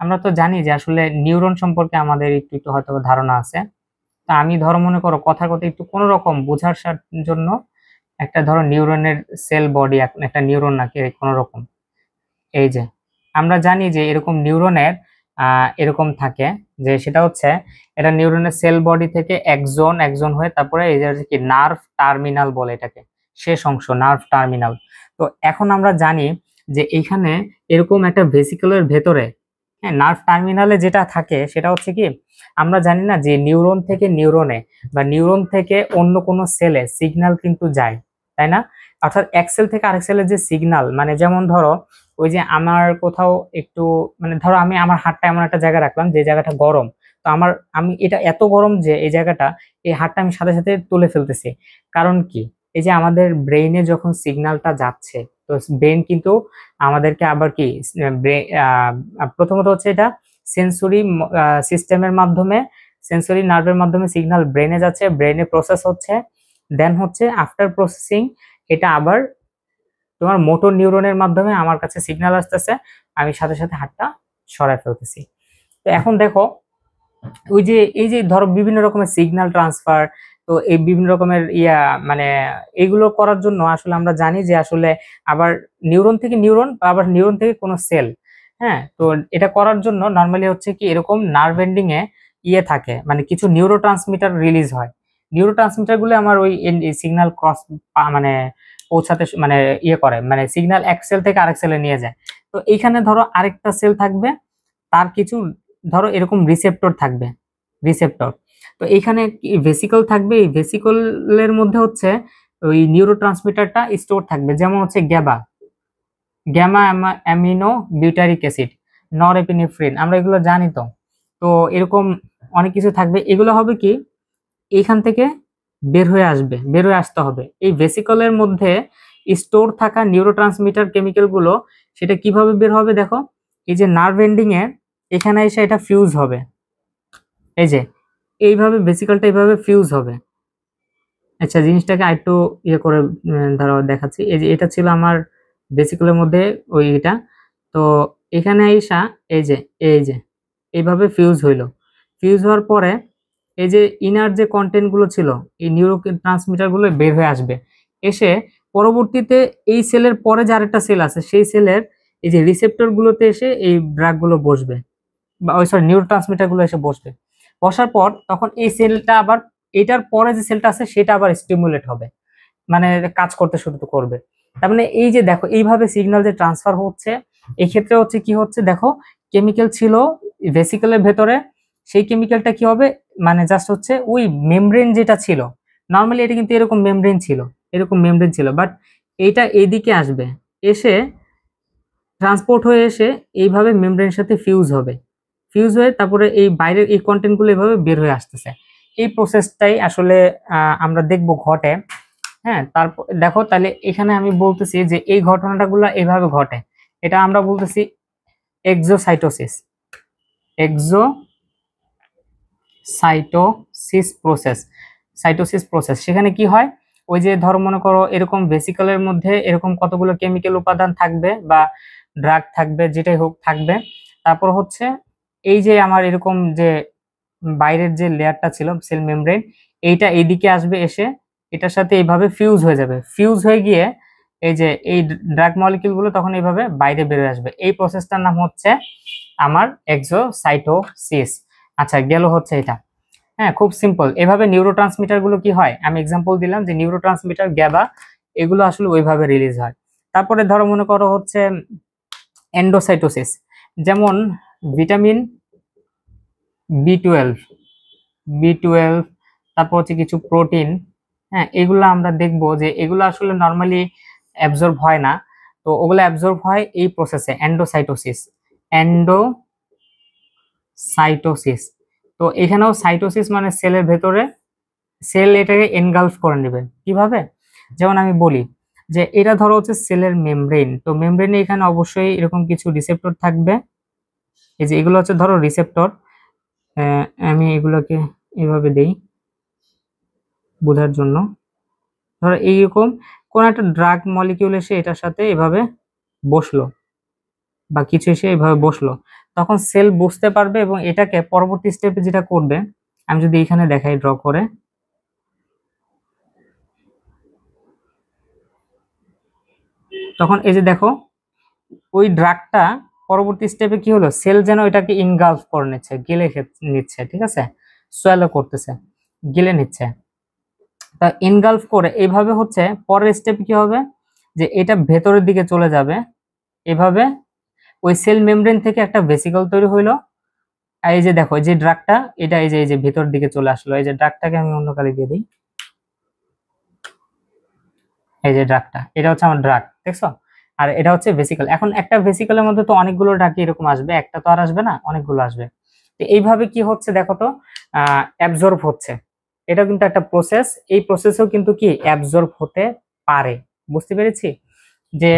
আমরা তো জানি যে আসলে নিউরন সম্পর্কে আমাদের একটু হয়তো ধারণা আছে, তা আমি ধরো মনে করো কথা একটু কোনো রকম বোঝার জন্য একটা ধরো নিউরনের সেল বডি, একটা নিউরন নাকি কোনো রকম, এই যে আমরা জানি যে এরকম নিউরনের এরকম থাকে, যে সেটা হচ্ছে এটা নিউরনের সেল বডি থেকে একজন একজন হয়ে তারপরে এই যে হচ্ছে কি নার্ভ টার্মিনাল বলে এটাকে, শেষ অংশ নার্ভ টার্মিনাল। তো এখন আমরা জানি যে এইখানে এরকম একটা ভেসিকলের ভেতরে, হ্যাঁ, নার্ভ টার্মিনালে যেটা থাকে সেটা হচ্ছে কি, আমরা জানি না যে নিউরন থেকে নিউরনে বা নিউরন থেকে অন্য কোনো সেলে সিগন্যাল কিন্তু যায়, তাই না? অর্থাৎ এক সেল থেকে আরেক সেলের যে সিগন্যাল, মানে যেমন ধরো ওই যে আমার কোথাও একটু, মানে ধরো আমি আমার হাতটা এমন একটা জায়গায় রাখলাম যে জায়গাটা গরম, তো আমি এটা এত গরম যে এই জায়গাটা, এই হাতটা আমি সাথে সাথে তুলে ফেলতেছি। কারণ কি, এই যে আমাদের ব্রেইনে যখন সিগন্যালটা যাচ্ছে, তো ব্রেন কিন্তু আমাদেরকে আবার কি প্রথমত হচ্ছে এটা সেন্সরি সিস্টেমের মাধ্যমে, সেন্সরি নার্ভের মাধ্যমে সিগন্যাল ব্রেনে যাচ্ছে, ব্রেনে প্রসেস হচ্ছে, দেন হচ্ছে আফটার প্রসেসিং এটা আবার তোমার মোটর নিউরনের মাধ্যমে আমার কাছে সিগন্যাল আসতেছে, আমি সাথে সাথে হাতটা সরায় ফেলতেছি। তো এখন দেখো ওই যে এই যে ধরো বিভিন্ন রকমের সিগন্যাল ট্রান্সফার, তো এই বিভিন্ন রকমের মানে এগুলো করার জন্য আসলে আমরা জানি যে আসলে আবার নিউরন থেকে নিউরন, আবার নিউরন থেকে কোনো সেল, হ্যাঁ, তো এটা করার জন্য নর্মালি হচ্ছে কি এরকম নার্ভ এন্ডিং এ থাকে, মানে কিছু নিউরো ট্রান্সমিটার রিলিজ হয়। নিউরো ট্রান্সমিটার গুলো আমার ওই সিগন্যাল ক্রস মানে পৌঁছাতে মানে করে, মানে সিগন্যাল এক সেল থেকে আরেক সেলে নিয়ে যায়। তো এইখানে ধরো আরেকটা সেল থাকবে, তার কিছু ধরো এরকম রিসেপ্টর থাকবে, রিসেপ্টর। তো এইখানে ভেসিকল থাকবে, এই ভেসিকলের মধ্যে হচ্ছে ওই নিউরো ট্রান্সমিটারটা স্টোর থাকবে, যেমন হচ্ছে GABA, gamma amino butyric acid, norepinephrine, আমরা এগুলো জানি। তো তো এরকম অনেক কিছু থাকবে, এগুলো হবে কি এইখান থেকে বের হয়ে আসবে, বের হয়ে আসতে হবে এই ভেসিকলের মধ্যে স্টোর থাকা নিউরোট্রান্সমিটার কেমিক্যাল গুলো। সেটা কিভাবে বের হবে দেখো, এই যে নার্ভ এন্ডিং এ এখানে এসে এটা ফিউজ হবে, এই যে এইভাবে ভেসিকলটা এইভাবে ফিউজ হবে। আচ্ছা, জিনিসটাকে আরেকটু করে ধরো দেখাচ্ছি। এই যে এটা ছিল আমার ভেসিকলের মধ্যে ওই এটা, তো এখানে আইসা এই যে এইভাবে ফিউজ হইলো। ফিউজ হওয়ার পরে এই যে ইনার যে কন্টেন্ট গুলো ছিল, এই নিউরো ট্রান্সমিটার গুলো বের হয়ে আসবে, এসে পরবর্তীতে এই সেলের পরে যে আরেকটা সেল আছে সেই সেলের এই যে রিসেপ্টর গুলোতে এসে এই ড্রাগ গুলো বসবে, বা ওই সরি নিউরো ট্রান্সমিটার গুলো এসে বসবে। বসার পর তখন এই সেলটা আবার এটার পরে যে সেলটা আছে সেটা আবার স্টিমুলেট হবে, মানে কাজ করতে শুরু করবে। তার মানে এই যে দেখো এইভাবে সিগন্যাল যে ট্রান্সফার হচ্ছে, এই ক্ষেত্রে হচ্ছে কি হচ্ছে দেখো, কেমিক্যাল ছিল ভেসিকলের ভেতরে, সেই কেমিক্যালটা কি হবে, মানে জাস্ট হচ্ছে ওই মেমব্রেন যেটা ছিল, নর্মালি এটা কিন্তু এরকম মেমব্রেন ছিল, এরকম মেমব্রেন ছিল, বাট এইটা এইদিকে আসবে, এসে ট্রান্সপোর্ট হয়ে এসে এইভাবে মেমব্রেনের সাথে ফিউজ হবে, ফিউজ হয়ে তারপরে এই বাইরের এই কন্টেন্ট গুলো এভাবে বের হয়ে আসতেছে। এই প্রসেসটাই আসলে আমরা দেখব ঘটে। হ্যাঁ, তারপর দেখো তাহলে এখানে আমি বলতেছি যে এই ঘটনাগুলো এভাবে ঘটে, এটা আমরা বলতেছি exocytosis, exocytosis process, cytosis process. সেখানে কি হয়, ওই যে ধরো মনে করো এরকম ভেসিকলের মধ্যে এরকম কতগুলো কেমিক্যাল উপাদান থাকবে বা ড্রাগ থাকবে, যেটাই হোক থাকবে। তারপর হচ্ছে এই যে আমার এরকম যে বাইরের যে লেয়ারটা ছিল সেল মেমব্রেন, এইটা এইদিকে আসবে, এসে এটার সাথে এইভাবে ফিউজ হয়ে যাবে, ফিউজ হয়ে গিয়ে এই যে এই ড্রাগ মলিকিউল গুলো তখন এইভাবে বাইরে বেরোয় আসবে। এই প্রসেসটার নাম হচ্ছে আমার এক্সোসাইটোসিস। আচ্ছা, গেল হচ্ছে এটা। হ্যাঁ, খুব সিম্পল। এভাবে নিউরোট্রান্সমিটার গুলো কি হয়, আমি এক্সাম্পল দিলাম যে নিউরোট্রান্সমিটার গ্যাবা, এগুলো আসলে ওইভাবে রিলিজ হয়। তারপরে ধরো মনে করো হচ্ছে এন্ডোসাইটোসিস, যেমন vitamin B twelve, B twelve, তারপর হচ্ছে কিছু প্রোটিন, হ্যাঁ, এগুলো আমরা দেখবো যে এগুলো আসলে নর্মালি অ্যাবজর্ব হয় না, তো ওগুলো অ্যাবজর্ব হয় এই প্রসেসে এন্ডোসাইটোসিস, এন্ডোসাইটোসিস। তো এখানেও সাইটোসিস মানে সেলের ভেতরে, সেল এটাকে এনগালফ করে নেবে কিভাবে, যেমন আমি বলি যে এটা ধরো হচ্ছে সেলের মেমব্রেন, তো মেমব্রেনে এখানে অবশ্যই এরকম কিছু রিসেপ্টর থাকবে, এই যে এগুলো হচ্ছে ধরো রিসেপ্টর, আমি এগুলোকে এইভাবে দেই বোঝার জন্য। ধরো এইরকম কোন একটা ড্রাগ মলিকিউল এসে এটার সাথে এভাবে বসলো বা কিছু এসে এভাবে বসলো, তখন সেল বুঝতে পারবে এবং এটাকে পরবর্তী স্টেপে যেটা করবে, আমি যদি এখানে দেখাই ড্র করে, তখন এই যে দেখো ওই ড্রাগটা পরবর্তী স্টেপে কি হলো, সেল যেন এটাকে ইনগালফ করে নিচ্ছে, গিলে নিচ্ছে, ঠিক আছে, সোয়ালো করতেছে, গিলে নিচ্ছে। তা ইনগালফ করে এইভাবে হচ্ছে পরের স্টেপে কি হবে, যে এটা ভেতরের দিকে চলে যাবে এভাবে, ওই সেল মেমব্রেন থেকে একটা ভেসিকল তৈরি হইলো। আর এই যে দেখো এই যে ড্রাগটা, এটা এই যে ভেতর দিকে চলে আসলো, এই যে ড্রাগটাকে আমি অন্য কালি দিয়ে দিই, এই যে ড্রাগটা, এটা হচ্ছে আমার ড্রাগ, দেখছো। আর এটা হচ্ছে ভেসিকল। এখন একটা ভেসিকলের মধ্যে তো অনেকগুলো ড্রাগ এরকম আসবে, একটা তো আর আসবে না, অনেকগুলো আসবে। তো এইভাবে কি হচ্ছে দেখো তো, অ্যাবজর্ব হচ্ছে। এটা কিন্তু একটা প্রসেস, এই প্রসেসেও কিন্তু কি অ্যাবজর্ব হতে পারে, বুঝতে পেরেছি। যে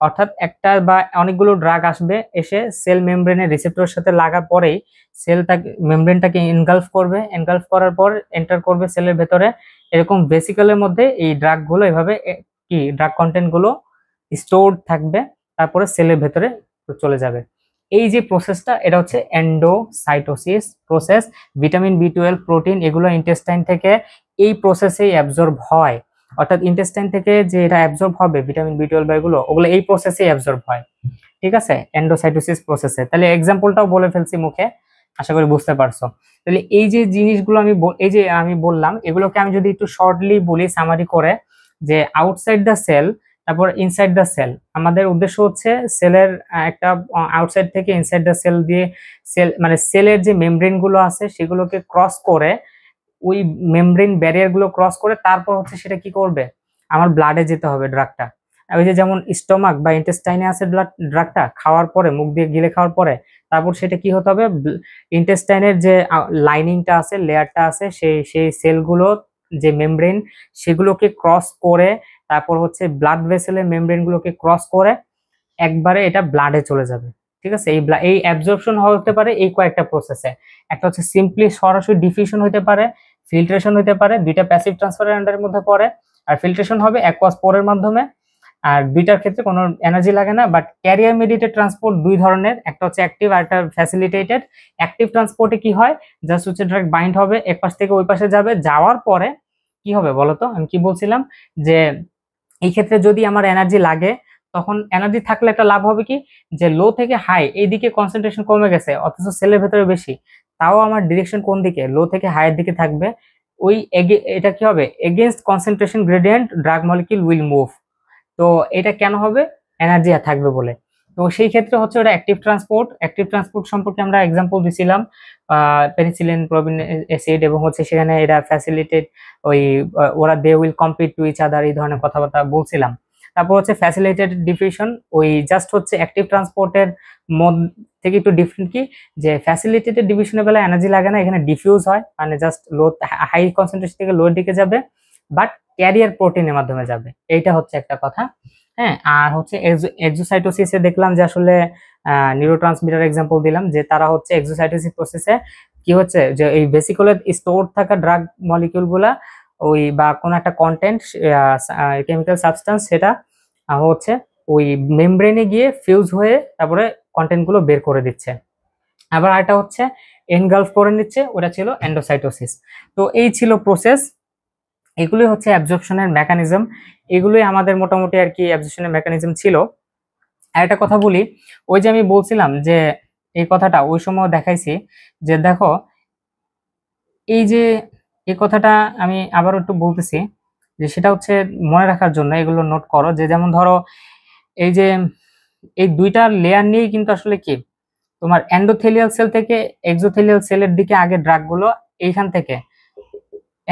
অর্থাৎ একটা বা অনেকগুলো ড্রাগ আসবে, এসে সেল মেমব্রেনের রিসেপ্টরের সাথে লাগা পরেই সেলটাকে, মেমব্রেনটাকে এনগালফ করবে, এনগালফ করার পর এন্টার করবে সেলের ভেতরে। এরকম ভেসিকলের মধ্যে এই ড্রাগ গুলো এভাবে কি ড্রাগ কন্টেন্ট গুলো স্টোর থাকবে, তারপরে সেলের ভেতরে চলে যাবে। এই যে প্রসেসটা, এটা হচ্ছে endocytosis process. Vitamin B 12, protein, এগুলো ইন্টেস্টাইন থেকে এই প্রসেসেই অ্যাবজর্ব হয়। অর্থাৎ ইন্টেস্টাইন থেকে যে এটা অ্যাবজর্ব হবে ভিটামিন বি 12 বা এগুলো, ওগুলো এই প্রসেসেই অ্যাবজর্ব হয়, ঠিক আছে, এন্ডোসাইটোসিস প্রসেসে। তাহলে এক্সাম্পলটাও বলে ফেলছি মুখে, আশা করি বুঝতে পারছো। তাহলে এই যে জিনিসগুলো আমি এই যে আমি বললাম, এগুলোকে আমি যদি একটু শর্টলি বলি, সামারি করে, যে আউটসাইড দ্য সেল, তারপর ইনসাইড দ্য সেল। আমাদের উদ্দেশ্য হচ্ছে সেলের একটা আউটসাইড থেকে ইনসাইড দ্য সেল দিয়ে, সেল মানে সেলের যে মেমব্রেন গুলো আছে সেগুলোকে ক্রস করে, ওই মেমব্রেন ব্যারিয়ার গুলো ক্রস করে তারপর হচ্ছে সেটা কি করবে, আমার ব্লাডে যেতে হবে ড্রাগটা। ওই যে যেমন স্টোমাক বা ইন্টেস্টাইনে আছে ব্লাড, ড্রাগটা খাওয়ার পরে, মুখ দিয়ে গিলে খাওয়ার পরে, তারপর সেটা কি হতে হবে, ইন্টেস্টাইনের যে লাইনিংটা আছে, লেয়ারটা আছে, সেই সেই সেলগুলো, যে মেমব্রেন, সেগুলোকে ক্রস করে, তারপর হচ্ছে ব্লাড ভেসেলের মেমব্রেন গুলোকে ক্রস করে একবারে এটা ব্লাডে চলে যাবে, ঠিক আছে। এই অ্যাবজর্পশন হতে পারে এই কয়েকটা প্রসেসে। একটা হচ্ছে সিম্পলি সরাসরি ডিফিউশন হতে পারে, ফিল্ট্রেশন হতে পারে, দুইটা প্যাসিভ ট্রান্সফারের আন্ডারের মধ্যে পড়ে। আর ফিল্ট্রেশন হবে অ্যাকুয়াস পোরের মাধ্যমে। আর দুইটার ক্ষেত্রে কোনো এনার্জি লাগে না, বাট ক্যারিয়ার মেডিয়েটেড ট্রান্সপোর্ট দুই ধরনের, একটা হচ্ছে অ্যাক্টিভ আর একটা ফ্যাসিলিটেটেড। অ্যাক্টিভ ট্রান্সপোর্টে কি হয়, জাস্ট হচ্ছে ড্রাগ বাইন্ড হবে, এক পাশ থেকে ওই পাশে যাবে, যাওয়ার পরে কি হবে বলতো, আমি কি বলছিলাম, যে এই ক্ষেত্রে যদি আমার এনার্জি লাগে, তখন এনার্জি থাকলে একটা লাভ হবে কি, যে লো থেকে হাই এইদিকে কনসেন্ট্রেশন কমে গেছে অথচ সেলের ভেতরে বেশি, তাও আমার ডিরেকশন কোন দিকে, লো থেকে হাইয়ের দিকে থাকবে। ওই এটা কি হবে, against concentration gradient drug molecule will move. তো এটা কেন হবে, এনার্জি থাকবে বলে। তো সেই ক্ষেত্রে হচ্ছে ওটা অ্যাক্টিভ ট্রান্সপোর্ট। অ্যাক্টিভ ট্রান্সপোর্ট সম্পর্কে আমরা এক্সাম্পল দিছিলাম, পেনিসিলিন, প্রোবিন অ্যাসিড, এবং হচ্ছে সেখানে এটা ফ্যাসিলিটেট, ওই ওরা they will compete to each other, এই ধরনের কথাবার্তা বলছিলাম। তারপর হচ্ছে ফ্যাসিলিটেড ডিফিউশন, ওই জাস্ট হচ্ছে অ্যাক্টিভ ট্রান্সপোর্টের মধ্যে থেকে একটু ডিফারেন্ট কি, যে ফ্যাসিলিটেটেড ডিফিউশনের বেলা এনার্জি লাগে না, এখানে ডিফিউজ হয়, মানে জাস্ট লো, হাই কনসেন্ট্রেশন থেকে লোর দিকে যাবে, বাট ক্যারিয়ার প্রোটিনের মাধ্যমে যাবে, এইটা হচ্ছে একটা কথা। হ্যাঁ, আর হচ্ছে এক্সোসাইটোসিসে দেখলাম যে আসলে নিউরোট্রান্সমিটার এক্সাম্পল দিলাম, যে তারা হচ্ছে এক্সোসাইটোসিস প্রসেসে কি হচ্ছে, যে এই ভেসিকলে স্টোর থাকা ড্রাগ মলিকিউল গুলা, ওই বা কোন একটা কন্টেন্ট, কেমিক্যাল সাবস্টেন্স, সেটা হচ্ছে ওই মেমব্রেনে গিয়ে ফিউজ হয়ে তারপরে কন্টেন্ট গুলো বের করে দিচ্ছে। আবার একটা হচ্ছে এনগালফ করে নিচ্ছে, ওটা ছিল এন্ডোসাইটোসিস। তো এই ছিল প্রসেস, এগুলোই হচ্ছে অ্যাবজর্পশনের মেকানিজম। এগুলোই আমাদের মোটামুটি আর কি অ্যাবজর্পশনের মেকানিজম ছিল। আর একটা কথা বলি, ওই যে আমি বলছিলাম যে এই কথাটা ওই সময় দেখাইছি, যে দেখো এই যে এই কথাটা আমি আবার একটু বলতেছি, যে সেটা হচ্ছে মনে রাখার জন্য, এগুলো নোট করো, যে যেমন ধরো এই যে এই দুইটা লেয়ার নিয়েই কিন্তু আসলে কি, তোমার এন্ডোথেলিয়াল সেল থেকে এক্সোথেলিয়াল সেলের দিকে আগে ড্রাগ গুলো এইখান থেকে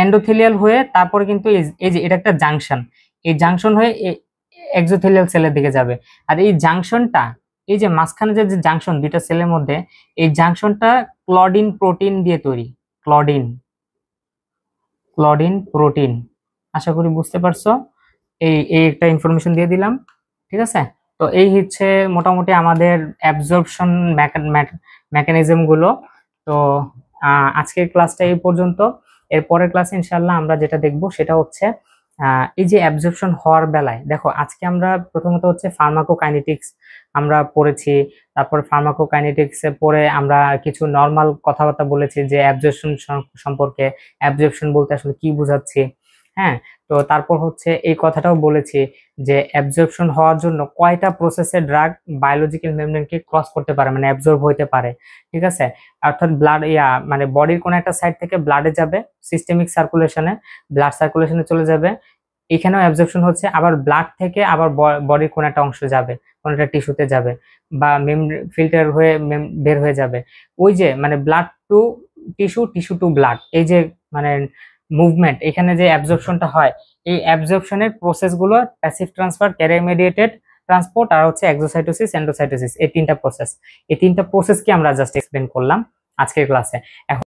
এন্ডোথেলিয়াল হয়ে তারপরে কিন্তু এই যে এটা একটা জাংশন, এই জাংশন হয়ে এক্সোথেলিয়াল সেলের দিকে যাবে। আর এই জাংশনটা, এই যে মাঝখানে যে জাংশন দুইটা সেলের মধ্যে, এই জাংশনটা ক্লডিন প্রোটিন দিয়ে তৈরি। ক্লডিন, ক্লডিন প্রোটিন, আশা করি বুঝতে পারছো। এই এই একটা ইনফরমেশন দিয়ে দিলাম, ঠিক আছে। তো এই হচ্ছে মোটামুটি আমাদের অ্যাবজর্পশন মেকানিজম গুলো। তো আজকের ক্লাসটা এই পর্যন্ত। এর পরের ক্লাসে ইনশাল্লাহ আমরা যেটা দেখব সেটা হচ্ছে এই যে অ্যাবজর্পশন হওয়ার বেলায়, দেখো আজকে আমরা প্রথমত হচ্ছে ফার্মাকোকাইনেটিক্স আমরা পড়েছি, তারপর ফার্মাকোকাইনেটিক্স এ পরে আমরা কিছু নর্মাল কথাবার্তা বলেছি যে অ্যাবজর্পশন সম্পর্কে, অ্যাবজর্পশন বলতে আসলে কি বোঝাচ্ছি। হ্যাঁ, তো তারপর হচ্ছে এই কথাটাও বলেছি যে অ্যাবজর্পশন হওয়ার জন্য কয়টা প্রসেসে ড্রাগ বায়োলজিক্যাল মেমব্রেনকে ক্রস করতে পারে, মানে অ্যাবজর্ব হইতে পারে। ঠিক আছে, অর্থাৎ ব্লাড মানে বডির কোনো একটা সাইড থেকে ব্লাডে যাবে, সিস্টেমিক সার্কুলেশনে, ব্লাড সার্কুলেশনে চলে যাবে, এখানেও অ্যাবজর্পশন হচ্ছে, আবার ব্লাড থেকে আবার বডির কোনো একটা অংশ যাবে, কোনো একটা টিস্যুতে যাবে, বা ফিল্টার হয়ে বের হয়ে যাবে। ওই যে মানে blood to tissue, tissue to blood, এই যে মানে মুভমেন্ট, এখানে যে অ্যাবজর্পশনটা হয়, এই অ্যাবজর্পশনের প্রসেসগুলো passive transfer, carrier mediated transport, আর হচ্ছে এক্সোসাইটোসিস, এন্ডোসাইটোসিস, এই তিনটা প্রসেস, এই তিনটা প্রসেসকে আমরা জাস্ট এক্সপ্লেন করলাম আজকের ক্লাসে। এখন